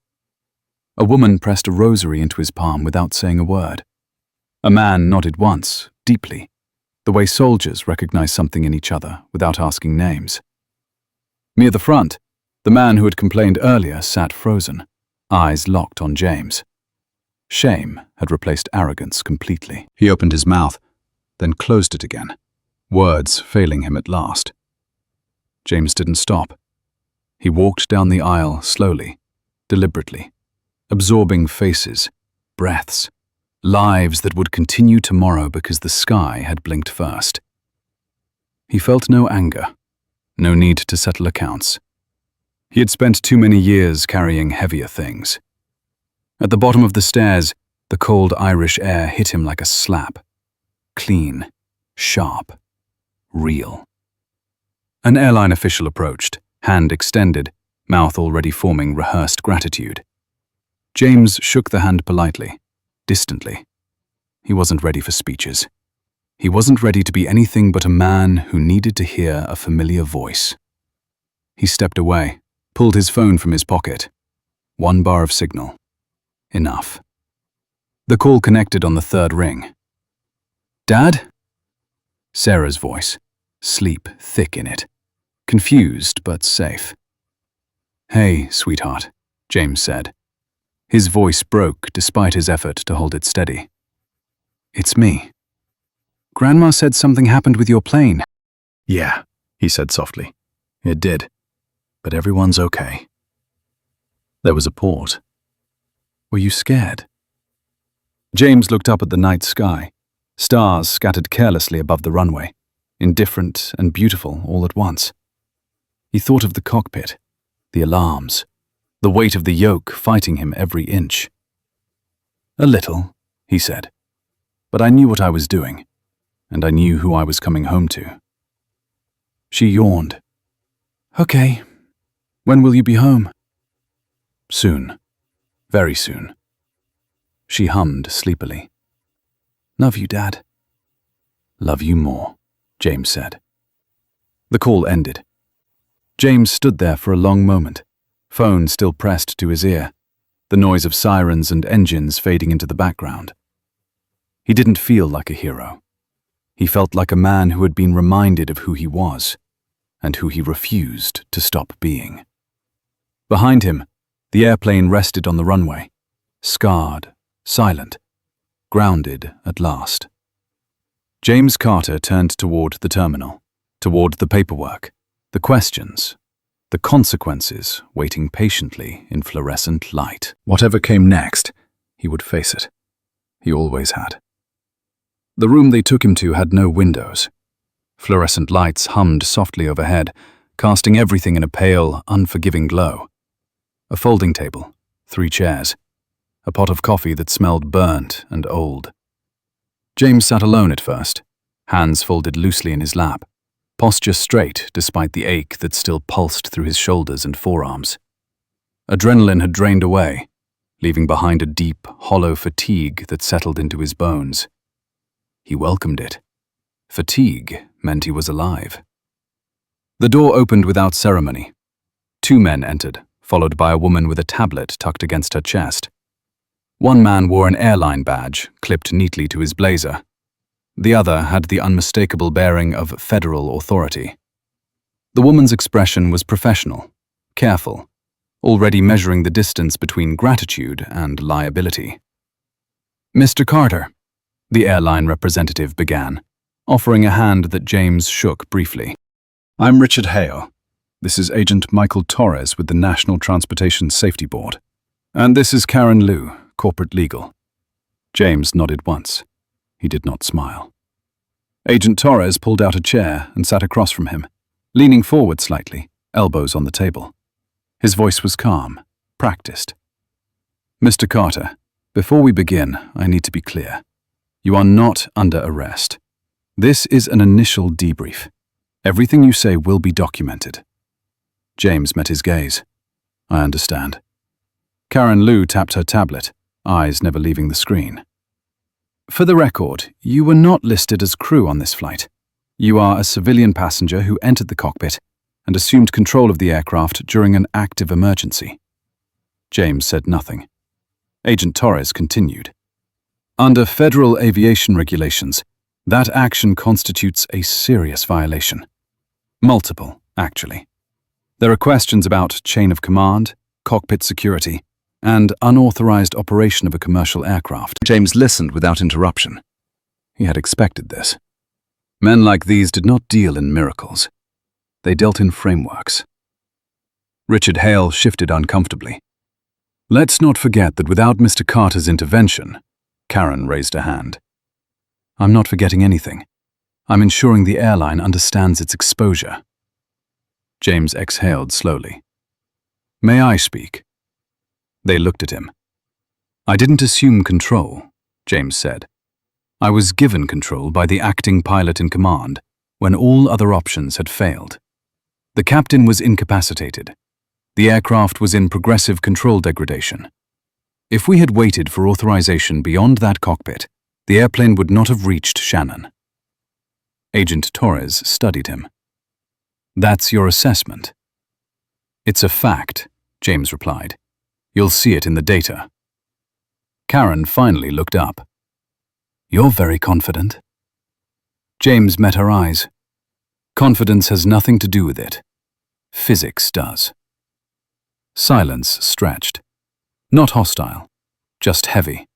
A woman pressed a rosary into his palm without saying a word. A man nodded once, deeply, the way soldiers recognize something in each other without asking names. Near the front, the man who had complained earlier sat frozen, eyes locked on James. Shame had replaced arrogance completely. He opened his mouth, then closed it again, words failing him at last. James didn't stop. He walked down the aisle slowly, deliberately, absorbing faces, breaths, lives that would continue tomorrow because the sky had blinked first. He felt no anger, no need to settle accounts. He had spent too many years carrying heavier things. At the bottom of the stairs, the cold Irish air hit him like a slap. Clean, sharp, real. An airline official approached, hand extended, mouth already forming rehearsed gratitude. James shook the hand politely, distantly. He wasn't ready for speeches. He wasn't ready to be anything but a man who needed to hear a familiar voice. He stepped away, pulled his phone from his pocket. 1 bar of signal. Enough. The call connected on the 3rd ring. Dad? Sarah's voice, sleep thick in it. Confused but safe. Hey, sweetheart, James said. His voice broke despite his effort to hold it steady. It's me. Grandma said something happened with your plane. Yeah, he said softly. It did. But everyone's okay. There was a pause. Were you scared? James looked up at the night sky, stars scattered carelessly above the runway, indifferent and beautiful all at once. He thought of the cockpit, the alarms, the weight of the yoke fighting him every inch. A little, he said, but I knew what I was doing, and I knew who I was coming home to. She yawned. Okay. When will you be home? Soon. Very soon. She hummed sleepily. Love you, Dad. Love you more, James said. The call ended. James stood there for a long moment, phone still pressed to his ear, the noise of sirens and engines fading into the background. He didn't feel like a hero. He felt like a man who had been reminded of who he was, and who he refused to stop being. Behind him, the airplane rested on the runway, scarred, silent, grounded at last. James Carter turned toward the terminal, toward the paperwork, the questions, the consequences waiting patiently in fluorescent light. Whatever came next, he would face it. He always had. The room they took him to had no windows. Fluorescent lights hummed softly overhead, casting everything in a pale, unforgiving glow. A folding table, 3 chairs, a pot of coffee that smelled burnt and old. James sat alone at first, hands folded loosely in his lap, posture straight despite the ache that still pulsed through his shoulders and forearms. Adrenaline had drained away, leaving behind a deep, hollow fatigue that settled into his bones. He welcomed it. Fatigue meant he was alive. The door opened without ceremony. 2 men entered, followed by a woman with a tablet tucked against her chest. One man wore an airline badge, clipped neatly to his blazer. The other had the unmistakable bearing of federal authority. The woman's expression was professional, careful, already measuring the distance between gratitude and liability. Mr. Carter, the airline representative began, offering a hand that James shook briefly. I'm Richard Hale. This is Agent Michael Torres with the National Transportation Safety Board. And this is Karen Liu, Corporate Legal. James nodded once. He did not smile. Agent Torres pulled out a chair and sat across from him, leaning forward slightly, elbows on the table. His voice was calm, practiced. Mr. Carter, before we begin, I need to be clear. You are not under arrest. This is an initial debrief. Everything you say will be documented. James met his gaze. I understand. Karen Liu tapped her tablet, eyes never leaving the screen. For the record, you were not listed as crew on this flight. You are a civilian passenger who entered the cockpit and assumed control of the aircraft during an active emergency. James said nothing. Agent Torres continued. Under federal aviation regulations, that action constitutes a serious violation. Multiple, actually. There are questions about chain of command, cockpit security, and unauthorized operation of a commercial aircraft. James listened without interruption. He had expected this. Men like these did not deal in miracles. They dealt in frameworks. Richard Hale shifted uncomfortably. Let's not forget that without Mr. Carter's intervention, Karen raised a hand. I'm not forgetting anything. I'm ensuring the airline understands its exposure. James exhaled slowly. May I speak? They looked at him. I didn't assume control, James said. I was given control by the acting pilot in command when all other options had failed. The captain was incapacitated. The aircraft was in progressive control degradation. If we had waited for authorization beyond that cockpit, the airplane would not have reached Shannon. Agent Torres studied him. That's your assessment. It's a fact, James replied. You'll see it in the data. Karen finally looked up. You're very confident. James met her eyes. Confidence has nothing to do with it. Physics does. Silence stretched. Not hostile, just heavy.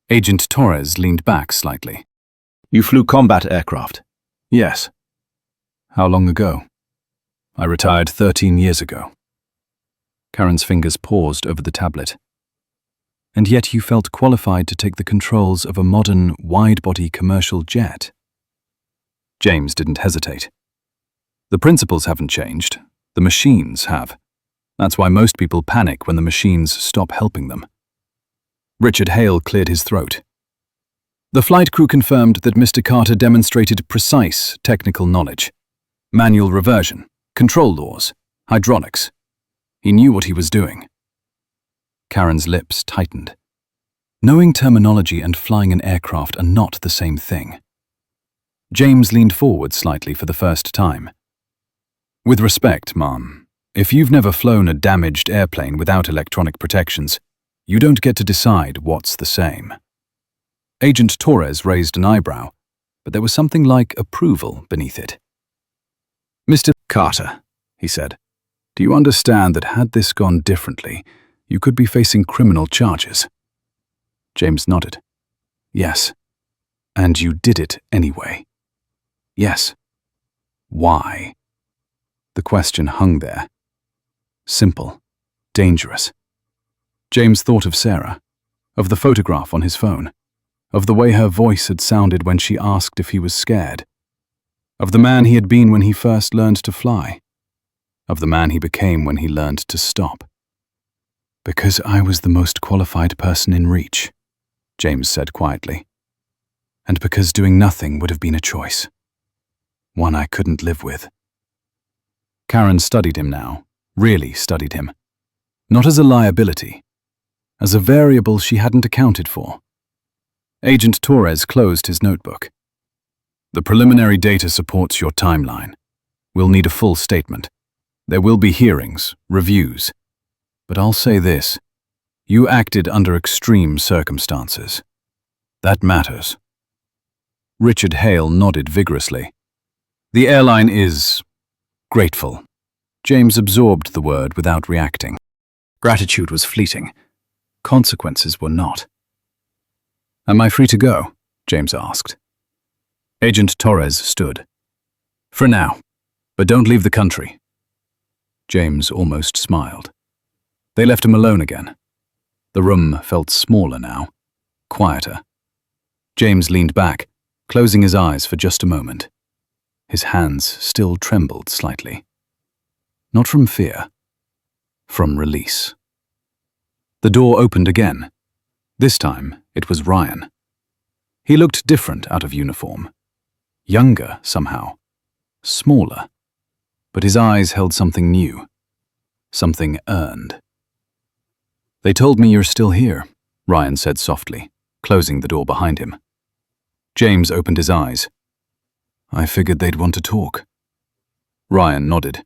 Agent Torres leaned back slightly. You flew combat aircraft? Yes. How long ago? I retired 13 years ago. Karen's fingers paused over the tablet. And yet you felt qualified to take the controls of a modern, wide-body commercial jet. James didn't hesitate. The principles haven't changed. The machines have. That's why most people panic when the machines stop helping them. Richard Hale cleared his throat. The flight crew confirmed that Mr. Carter demonstrated precise technical knowledge. Manual reversion, control laws, hydraulics. He knew what he was doing. Karen's lips tightened. Knowing terminology and flying an aircraft are not the same thing. James leaned forward slightly for the first time. With respect, Mom, if you've never flown a damaged airplane without electronic protections, you don't get to decide what's the same. Agent Torres raised an eyebrow, but there was something like approval beneath it. Mr. Carter, he said, do you understand that had this gone differently, you could be facing criminal charges? James nodded. Yes. And you did it anyway. Yes. Why? The question hung there. Simple. Dangerous. James thought of Sarah, of the photograph on his phone, of the way her voice had sounded when she asked if he was scared, of the man he had been when he first learned to fly, of the man he became when he learned to stop. Because I was the most qualified person in reach, James said quietly, and because doing nothing would have been a choice, one I couldn't live with. Karen studied him now, really studied him, not as a liability, as a variable she hadn't accounted for. Agent Torres closed his notebook. The preliminary data supports your timeline. We'll need a full statement. There will be hearings, reviews. But I'll say this. You acted under extreme circumstances. That matters. Richard Hale nodded vigorously. The airline is grateful. James absorbed the word without reacting. Gratitude was fleeting. Consequences were not. Am I free to go? James asked. Agent Torres stood. For now, but don't leave the country. James almost smiled. They left him alone again. The room felt smaller now, quieter. James leaned back, closing his eyes for just a moment. His hands still trembled slightly. Not from fear, from release. The door opened again. This time, it was Ryan. He looked different out of uniform. Younger, somehow. Smaller. But his eyes held something new. Something earned. They told me you're still here, Ryan said softly, closing the door behind him. James opened his eyes. I figured they'd want to talk. Ryan nodded.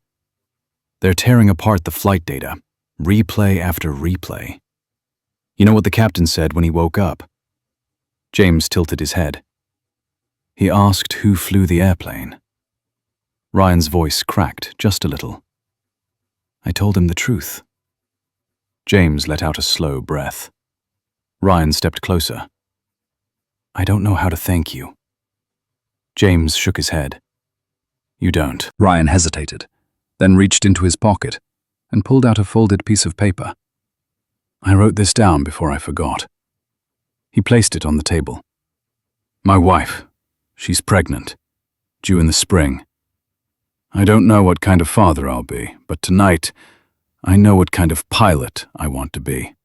They're tearing apart the flight data, replay after replay. You know what the captain said when he woke up? James tilted his head. He asked who flew the airplane. Ryan's voice cracked just a little. I told him the truth. James let out a slow breath. Ryan stepped closer. I don't know how to thank you. James shook his head. You don't. Ryan hesitated, then reached into his pocket and pulled out a folded piece of paper. I wrote this down before I forgot. He placed it on the table. My wife, she's pregnant, due in the spring. I don't know what kind of father I'll be, but tonight, I know what kind of pilot I want to be.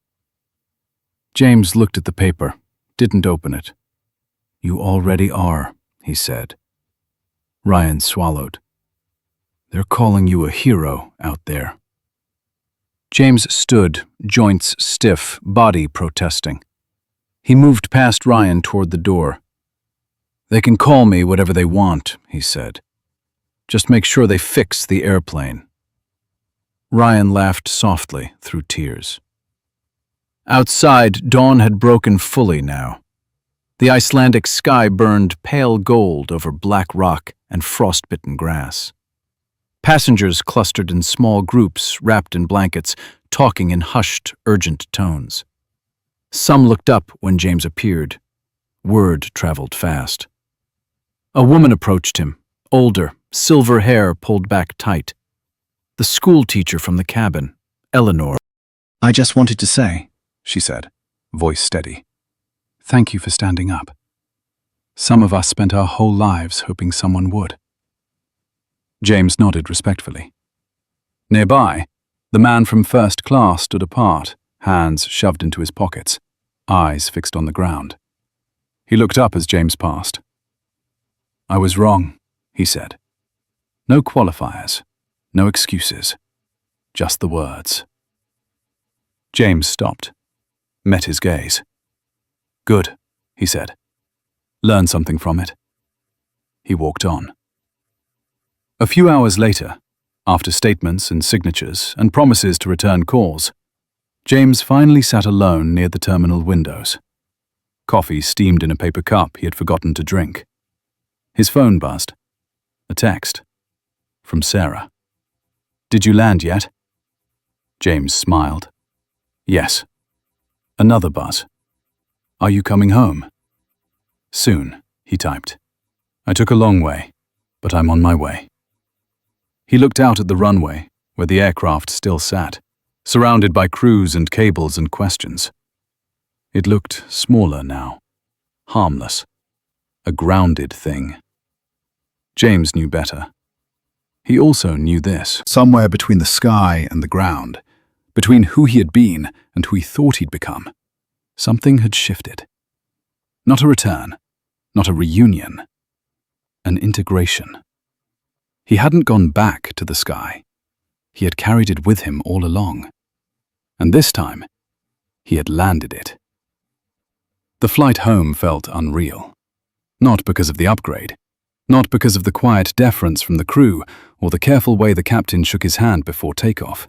James looked at the paper, didn't open it. You already are, he said. Ryan swallowed. They're calling you a hero out there. James stood, joints stiff, body protesting. He moved past Ryan toward the door. They can call me whatever they want, he said. Just make sure they fix the airplane. Ryan laughed softly through tears. Outside, dawn had broken fully now. The Icelandic sky burned pale gold over black rock and frostbitten grass. Passengers clustered in small groups wrapped in blankets, talking in hushed, urgent tones. Some looked up when James appeared. Word traveled fast. A woman approached him, older, silver hair pulled back tight. The school teacher from the cabin, Eleanor. I just wanted to say, she said, voice steady. Thank you for standing up. Some of us spent our whole lives hoping someone would. James nodded respectfully. Nearby, the man from first class stood apart, hands shoved into his pockets, eyes fixed on the ground. He looked up as James passed. I was wrong, he said. No qualifiers, no excuses, just the words. James stopped, met his gaze. "Good," he said. "Learn something from it." He walked on. A few hours later, after statements and signatures and promises to return calls, James finally sat alone near the terminal windows. Coffee steamed in a paper cup he had forgotten to drink. His phone buzzed. A text. From Sarah. "Did you land yet?" James smiled. "Yes." Another buzz. "Are you coming home?" "Soon," he typed. "I took a long way, but I'm on my way." He looked out at the runway, where the aircraft still sat, surrounded by crews and cables and questions. It looked smaller now, harmless, a grounded thing. James knew better. He also knew this. Somewhere between the sky and the ground, between who he had been and who he thought he'd become, something had shifted. Not a return, not a reunion, an integration. He hadn't gone back to the sky. He had carried it with him all along. And this time, he had landed it. The flight home felt unreal. Not because of the upgrade, not because of the quiet deference from the crew or the careful way the captain shook his hand before takeoff.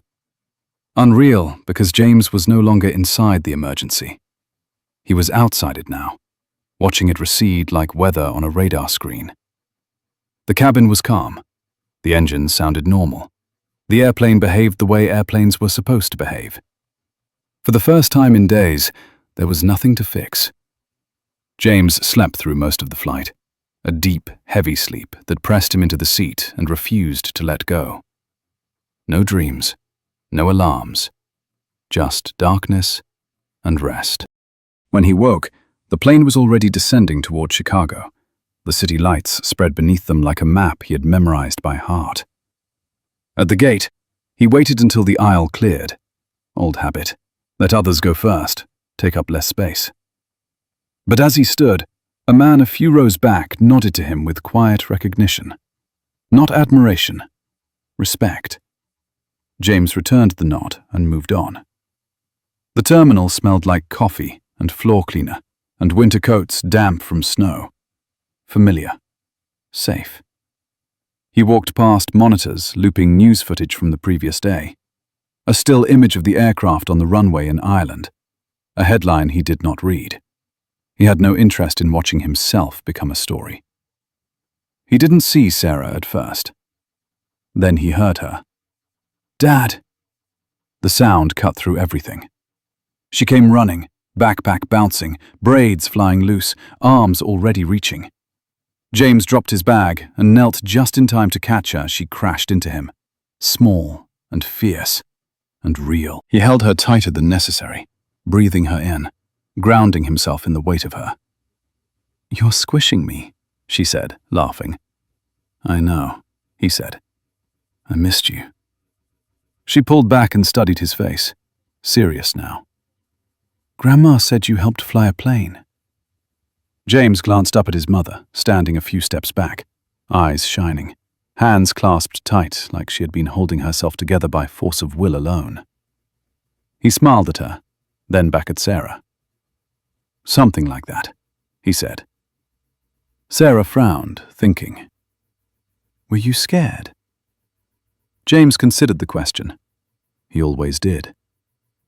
Unreal because James was no longer inside the emergency. He was outside it now, watching it recede like weather on a radar screen. The cabin was calm. The engines sounded normal. The airplane behaved the way airplanes were supposed to behave. For the first time in days, there was nothing to fix. James slept through most of the flight, a deep, heavy sleep that pressed him into the seat and refused to let go. No dreams, no alarms, just darkness and rest. When he woke, the plane was already descending toward Chicago. The city lights spread beneath them like a map he had memorized by heart. At the gate, he waited until the aisle cleared. Old habit. Let others go first, take up less space. But as he stood, a man a few rows back nodded to him with quiet recognition. Not admiration, respect. James returned the nod and moved on. The terminal smelled like coffee and floor cleaner and winter coats damp from snow. Familiar. Safe. He walked past monitors looping news footage from the previous day. A still image of the aircraft on the runway in Ireland. A headline he did not read. He had no interest in watching himself become a story. He didn't see Sarah at first. Then he heard her. "Dad!" The sound cut through everything. She came running, backpack bouncing, braids flying loose, arms already reaching. James dropped his bag and knelt just in time to catch her as she crashed into him. Small and fierce and real. He held her tighter than necessary, breathing her in, grounding himself in the weight of her. "You're squishing me," she said, laughing. "I know," he said. "I missed you." She pulled back and studied his face, serious now. "Grandma said you helped fly a plane." James glanced up at his mother, standing a few steps back, eyes shining, hands clasped tight like she had been holding herself together by force of will alone. He smiled at her, then back at Sarah. "Something like that," he said. Sarah frowned, thinking. "Were you scared?" James considered the question. He always did.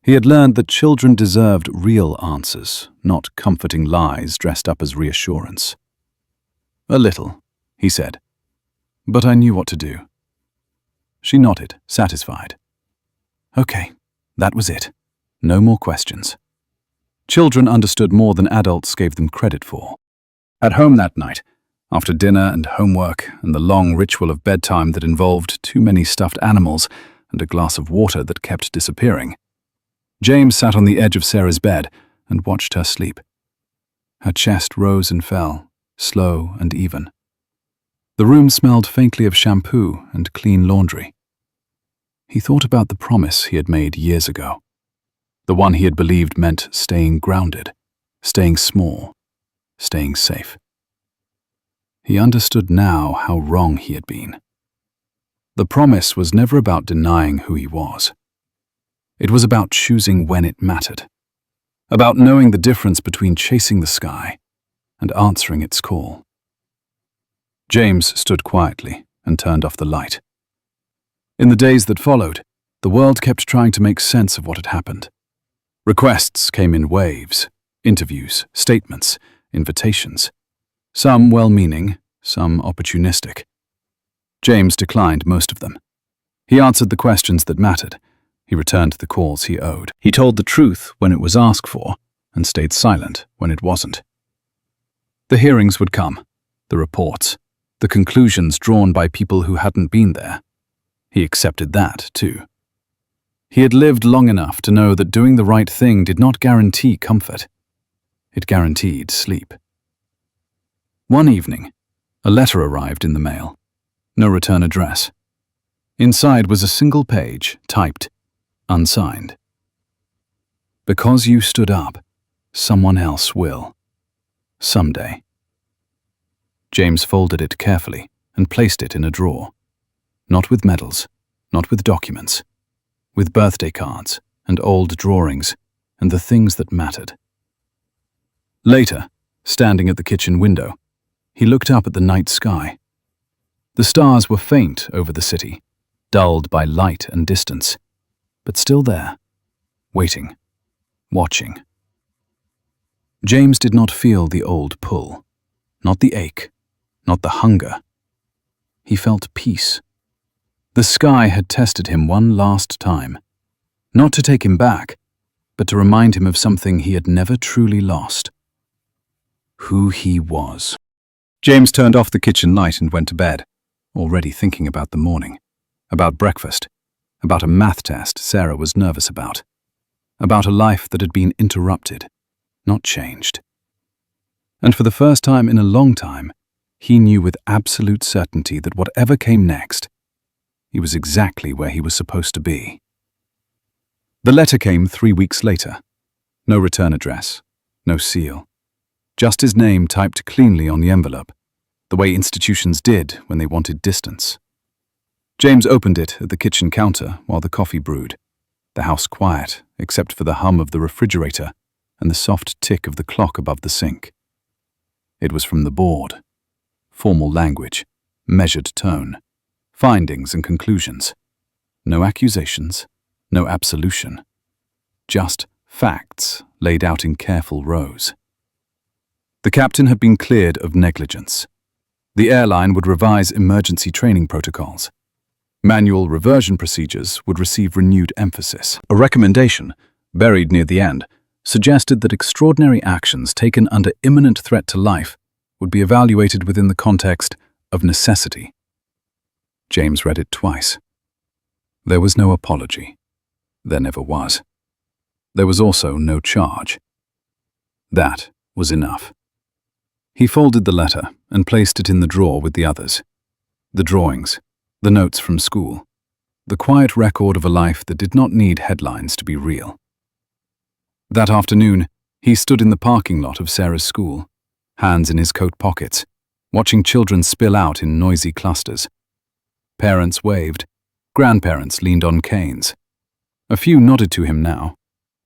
He had learned that children deserved real answers, not comforting lies dressed up as reassurance. "A little," he said, "but I knew what to do." She nodded, satisfied. Okay, that was it. No more questions. Children understood more than adults gave them credit for. At home that night, after dinner and homework and the long ritual of bedtime that involved too many stuffed animals and a glass of water that kept disappearing, James sat on the edge of Sarah's bed and watched her sleep. Her chest rose and fell, slow and even. The room smelled faintly of shampoo and clean laundry. He thought about the promise he had made years ago. The one he had believed meant staying grounded, staying small, staying safe. He understood now how wrong he had been. The promise was never about denying who he was. It was about choosing when it mattered, about knowing the difference between chasing the sky and answering its call. James stood quietly and turned off the light. In the days that followed, the world kept trying to make sense of what had happened. Requests came in waves, interviews, statements, invitations, some well-meaning, some opportunistic. James declined most of them. He answered the questions that mattered. He returned the calls he owed. He told the truth when it was asked for and stayed silent when it wasn't. The hearings would come, the reports, the conclusions drawn by people who hadn't been there. He accepted that, too. He had lived long enough to know that doing the right thing did not guarantee comfort. It guaranteed sleep. One evening, a letter arrived in the mail. No return address. Inside was a single page, typed, unsigned. Because you stood up, someone else will. Someday. James folded it carefully and placed it in a drawer. Not with medals, not with documents, with birthday cards and old drawings and the things that mattered. Later, standing at the kitchen window, he looked up at the night sky. The stars were faint over the city, dulled by light and distance, but still there, waiting, watching. James did not feel the old pull, not the ache, not the hunger. He felt peace. The sky had tested him one last time, not to take him back, but to remind him of something he had never truly lost. Who he was. James turned off the kitchen light and went to bed, already thinking about the morning, about breakfast, about a math test Sarah was nervous about a life that had been interrupted, not changed. And for the first time in a long time, he knew with absolute certainty that whatever came next, he was exactly where he was supposed to be. The letter came 3 weeks later. No return address, no seal. Just his name typed cleanly on the envelope, the way institutions did when they wanted distance. James opened it at the kitchen counter while the coffee brewed, the house quiet except for the hum of the refrigerator and the soft tick of the clock above the sink. It was from the board. Formal language, measured tone, findings and conclusions. No accusations, no absolution. Just facts laid out in careful rows. The captain had been cleared of negligence. The airline would revise emergency training protocols. Manual reversion procedures would receive renewed emphasis. A recommendation, buried near the end, suggested that extraordinary actions taken under imminent threat to life would be evaluated within the context of necessity. James read it twice. There was no apology. There never was. There was also no charge. That was enough. He folded the letter and placed it in the drawer with the others. The drawings, the notes from school, the quiet record of a life that did not need headlines to be real. That afternoon, he stood in the parking lot of Sarah's school, hands in his coat pockets, watching children spill out in noisy clusters. Parents waved. Grandparents leaned on canes. A few nodded to him now,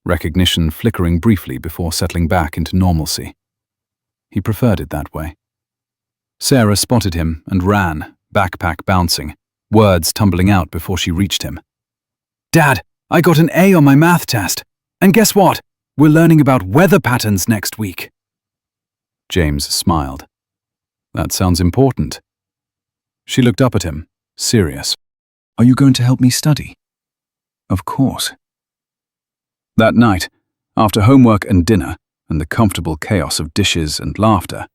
recognition flickering briefly before settling back into normalcy. He preferred it that way. Sarah spotted him and ran, backpack bouncing, words tumbling out before she reached him. "Dad, I got an A on my math test. And guess what? We're learning about weather patterns next week." James smiled. "That sounds important." She looked up at him, serious. "Are you going to help me study?" "Of course." That night, after homework and dinner, and the comfortable chaos of dishes and laughter,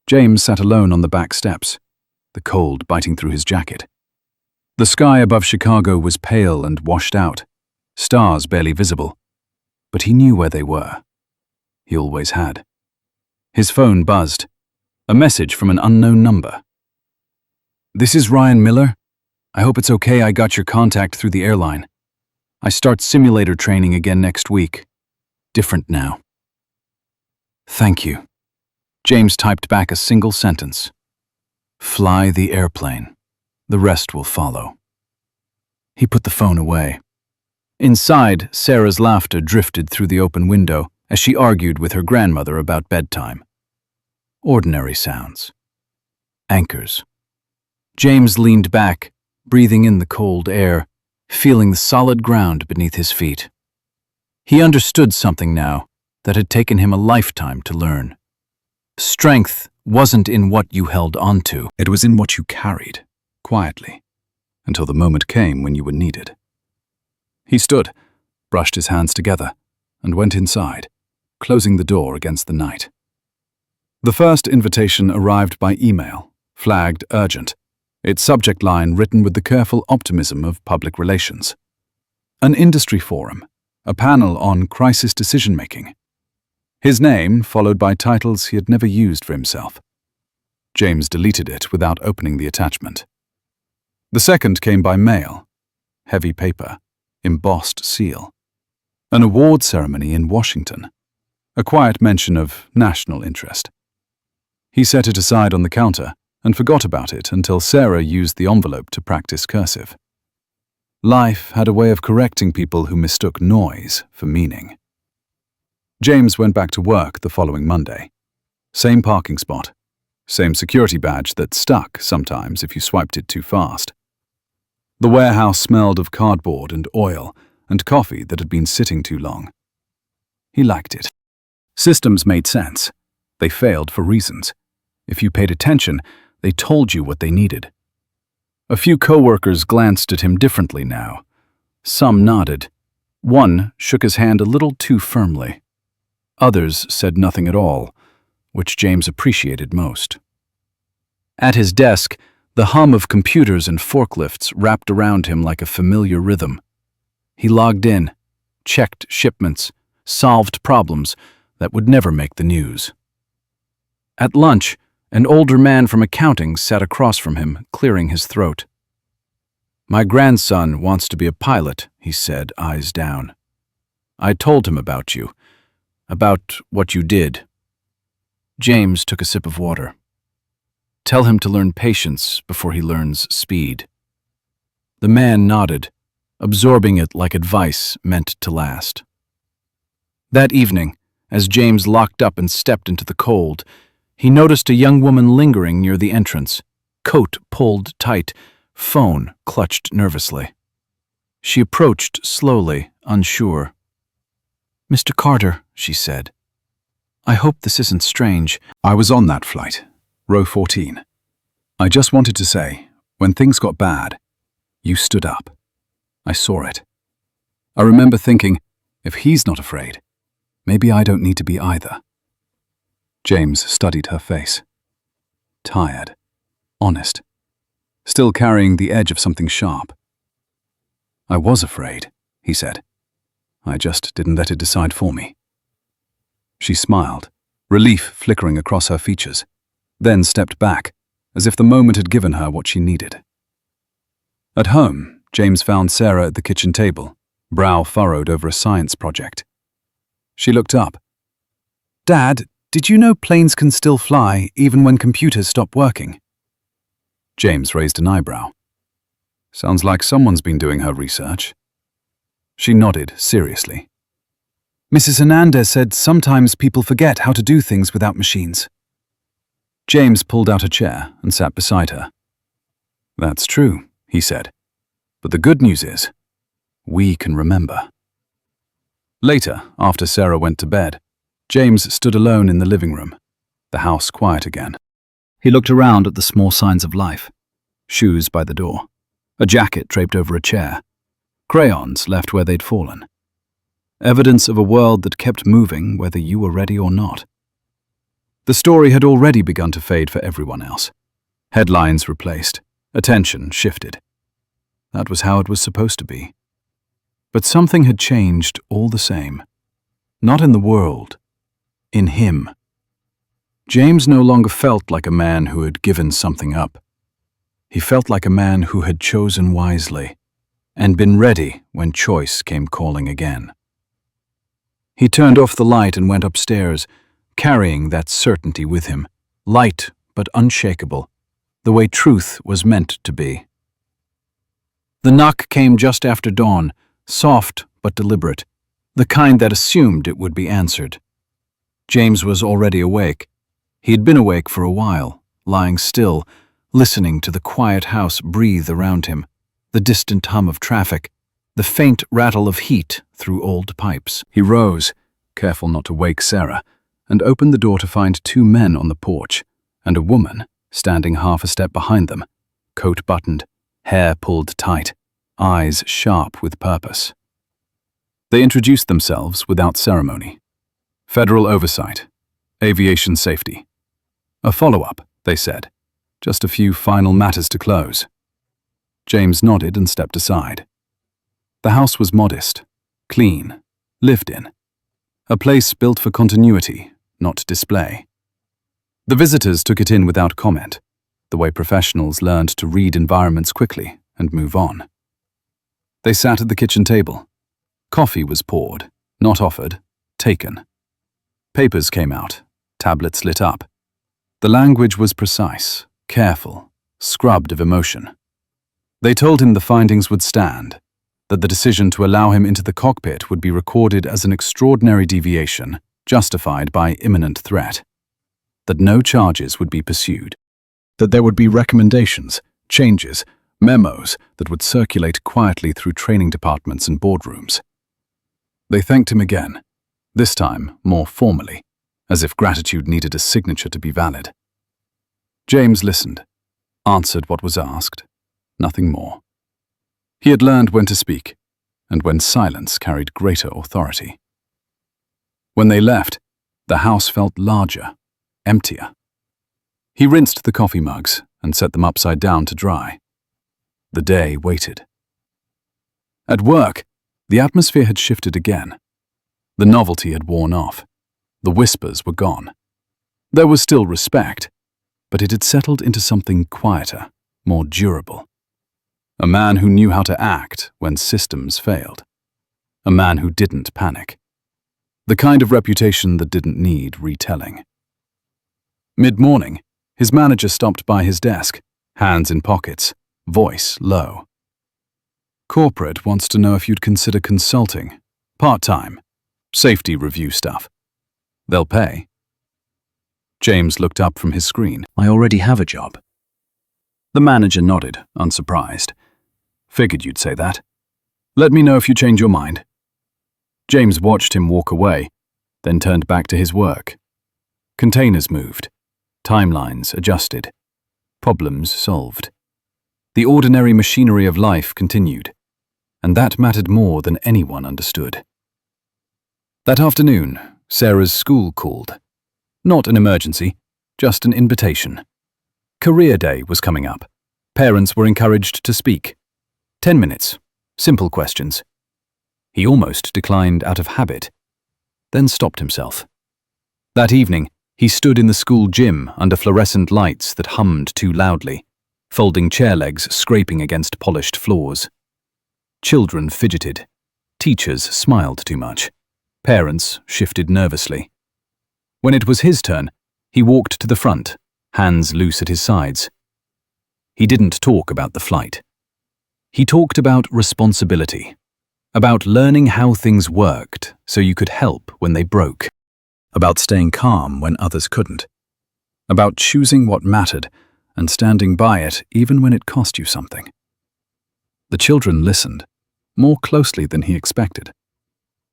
James sat alone on the back steps, the cold biting through his jacket. The sky above Chicago was pale and washed out, stars barely visible, but he knew where they were. He always had. His phone buzzed, a message from an unknown number. "This is Ryan Miller. I hope it's okay I got your contact through the airline. I start simulator training again next week. Different now." "Thank you." James typed back a single sentence. "Fly the airplane. The rest will follow." He put the phone away. Inside, Sarah's laughter drifted through the open window as she argued with her grandmother about bedtime. Ordinary sounds. Anchors. James leaned back, breathing in the cold air, feeling the solid ground beneath his feet. He understood something now that had taken him a lifetime to learn. Strength wasn't in what you held onto, it was in what you carried, quietly, until the moment came when you were needed. He stood, brushed his hands together, and went inside, closing the door against the night. The first invitation arrived by email, flagged urgent, its subject line written with the careful optimism of public relations. An industry forum, a panel on crisis decision-making. His name followed by titles he had never used for himself. James deleted it without opening the attachment. The second came by mail, heavy paper, embossed seal. An award ceremony in Washington, a quiet mention of national interest. He set it aside on the counter and forgot about it until Sarah used the envelope to practice cursive. Life had a way of correcting people who mistook noise for meaning. James went back to work the following Monday. Same parking spot, same security badge that stuck sometimes if you swiped it too fast. The warehouse smelled of cardboard and oil and coffee that had been sitting too long. He liked it. Systems made sense. They failed for reasons. If you paid attention, they told you what they needed. A few co-workers glanced at him differently now. Some nodded. One shook his hand a little too firmly. Others said nothing at all, which James appreciated most. At his desk, the hum of computers and forklifts wrapped around him like a familiar rhythm. He logged in, checked shipments, solved problems that would never make the news. At lunch, an older man from accounting sat across from him, clearing his throat. "My grandson wants to be a pilot," he said, eyes down. "I told him about you, about what you did." James took a sip of water. "Tell him to learn patience before he learns speed." The man nodded, absorbing it like advice meant to last. That evening, as James locked up and stepped into the cold, he noticed a young woman lingering near the entrance, coat pulled tight, phone clutched nervously. She approached slowly, unsure. "Mr. Carter," she said, "I hope this isn't strange." "I was on that flight, row 14. I just wanted to say, when things got bad, you stood up. I saw it. I remember thinking, if he's not afraid, maybe I don't need to be either." James studied her face. Tired, honest, still carrying the edge of something sharp. "I was afraid," he said. "I just didn't let it decide for me." She smiled, relief flickering across her features, then stepped back, as if the moment had given her what she needed. At home, James found Sarah at the kitchen table, brow furrowed over a science project. She looked up. "Dad, did you know planes can still fly even when computers stop working?" James raised an eyebrow. "Sounds like someone's been doing her research." She nodded seriously. "Mrs. Hernandez said sometimes people forget how to do things without machines." James pulled out a chair and sat beside her. "That's true," he said. "But the good news is, we can remember." Later, after Sarah went to bed, James stood alone in the living room, the house quiet again. He looked around at the small signs of life. Shoes by the door, a jacket draped over a chair, crayons left where they'd fallen. Evidence of a world that kept moving whether you were ready or not. The story had already begun to fade for everyone else. Headlines replaced, attention shifted. That was how it was supposed to be. But something had changed all the same. Not in the world, in him. James no longer felt like a man who had given something up. He felt like a man who had chosen wisely and been ready when choice came calling again. He turned off the light and went upstairs, carrying that certainty with him, light but unshakable, the way truth was meant to be. The knock came just after dawn, soft but deliberate, the kind that assumed it would be answered. James was already awake. He had been awake for a while, lying still, listening to the quiet house breathe around him, the distant hum of traffic, the faint rattle of heat through old pipes. He rose, careful not to wake Sarah, and opened the door to find two men on the porch and a woman standing half a step behind them, coat buttoned, hair pulled tight, eyes sharp with purpose. They introduced themselves without ceremony. Federal oversight, aviation safety. A follow-up, they said. Just a few final matters to close. James nodded and stepped aside. The house was modest, clean, lived in. A place built for continuity, not display. The visitors took it in without comment, the way professionals learned to read environments quickly and move on. They sat at the kitchen table. Coffee was poured, not offered, taken. Papers came out, tablets lit up. The language was precise, careful, scrubbed of emotion. They told him the findings would stand, that the decision to allow him into the cockpit would be recorded as an extraordinary deviation, justified by imminent threat, that no charges would be pursued, that there would be recommendations, changes, memos that would circulate quietly through training departments and boardrooms. They thanked him again, this time more formally, as if gratitude needed a signature to be valid. James listened, answered what was asked, nothing more. He had learned when to speak, and when silence carried greater authority. When they left, the house felt larger, emptier. He rinsed the coffee mugs and set them upside down to dry. The day waited. At work, the atmosphere had shifted again. The novelty had worn off. The whispers were gone. There was still respect, but it had settled into something quieter, more durable. A man who knew how to act when systems failed. A man who didn't panic. The kind of reputation that didn't need retelling. Mid-morning, his manager stopped by his desk, hands in pockets, voice low. Corporate wants to know if you'd consider consulting, part-time, safety review stuff. They'll pay. James looked up from his screen. I already have a job. The manager nodded, unsurprised. Figured you'd say that. Let me know if you change your mind. James watched him walk away, then turned back to his work. Containers moved. Timelines adjusted. Problems solved. The ordinary machinery of life continued, and that mattered more than anyone understood. That afternoon, Sarah's school called. Not an emergency, just an invitation. Career Day was coming up. Parents were encouraged to speak. 10 minutes, simple questions. He almost declined out of habit, then stopped himself. That evening, he stood in the school gym under fluorescent lights that hummed too loudly, folding chair legs scraping against polished floors. Children fidgeted. Teachers smiled too much. Parents shifted nervously. When it was his turn, he walked to the front, hands loose at his sides. He didn't talk about the flight. He talked about responsibility, about learning how things worked so you could help when they broke, about staying calm when others couldn't, about choosing what mattered and standing by it even when it cost you something. The children listened, more closely than he expected.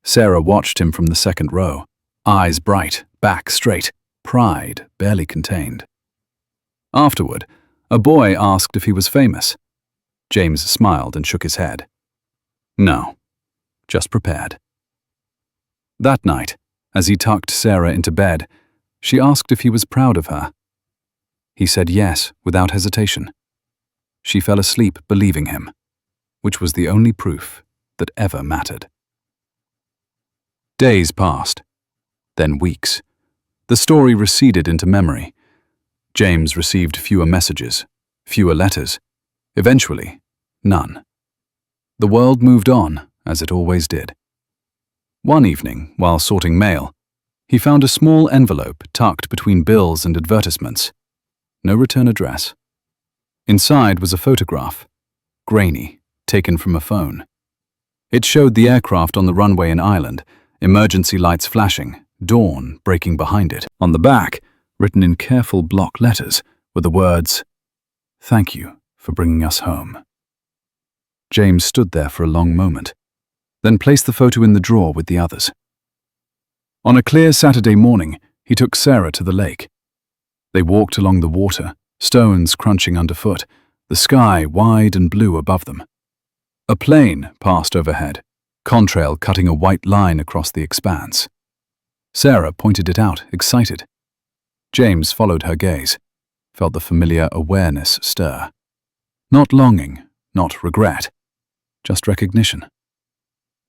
Sarah watched him from the second row, eyes bright, back straight, pride barely contained. Afterward, a boy asked if he was famous. James smiled and shook his head. No, just prepared. That night, as he tucked Sarah into bed, she asked if he was proud of her. He said yes, without hesitation. She fell asleep believing him, which was the only proof that ever mattered. Days passed, then weeks. The story receded into memory. James received fewer messages, fewer letters. Eventually, none. The world moved on, as it always did. One evening, while sorting mail, he found a small envelope tucked between bills and advertisements. No return address. Inside was a photograph, grainy, taken from a phone. It showed the aircraft on the runway in Ireland, emergency lights flashing, dawn breaking behind it. On the back, written in careful block letters, were the words, "Thank you for bringing us home." James stood there for a long moment, then placed the photo in the drawer with the others. On a clear Saturday morning, he took Sarah to the lake. They walked along the water, stones crunching underfoot, the sky wide and blue above them. A plane passed overhead, contrail cutting a white line across the expanse. Sarah pointed it out, excited. James followed her gaze, felt the familiar awareness stir. Not longing, not regret, just recognition.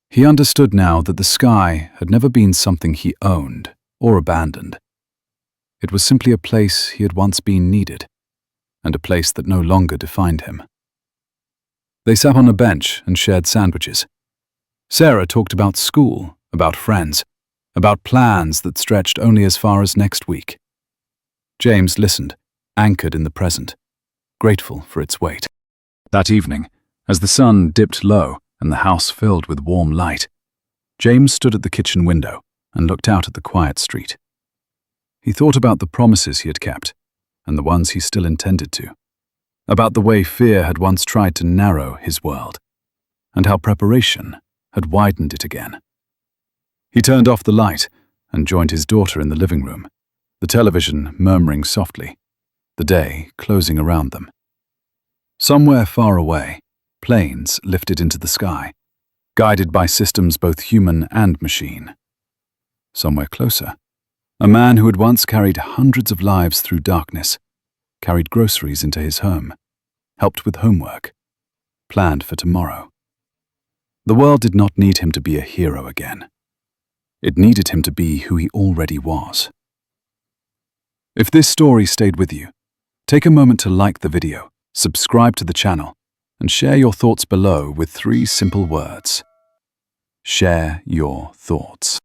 He understood now that the sky had never been something he owned or abandoned. It was simply a place he had once been needed, and a place that no longer defined him. They sat on a bench and shared sandwiches. Sarah talked about school, about friends, about plans that stretched only as far as next week. James listened, anchored in the present, grateful for its weight. That evening, as the sun dipped low and the house filled with warm light, James stood at the kitchen window and looked out at the quiet street. He thought about the promises he had kept, and the ones he still intended to, about the way fear had once tried to narrow his world, and how preparation had widened it again. He turned off the light and joined his daughter in the living room, the television murmuring softly, the day closing around them. Somewhere far away, planes lifted into the sky, guided by systems both human and machine. Somewhere closer, a man who had once carried hundreds of lives through darkness, carried groceries into his home, helped with homework, planned for tomorrow. The world did not need him to be a hero again. It needed him to be who he already was. If this story stayed with you, take a moment to like the video, subscribe to the channel, and share your thoughts below with 3 simple words. Share your thoughts.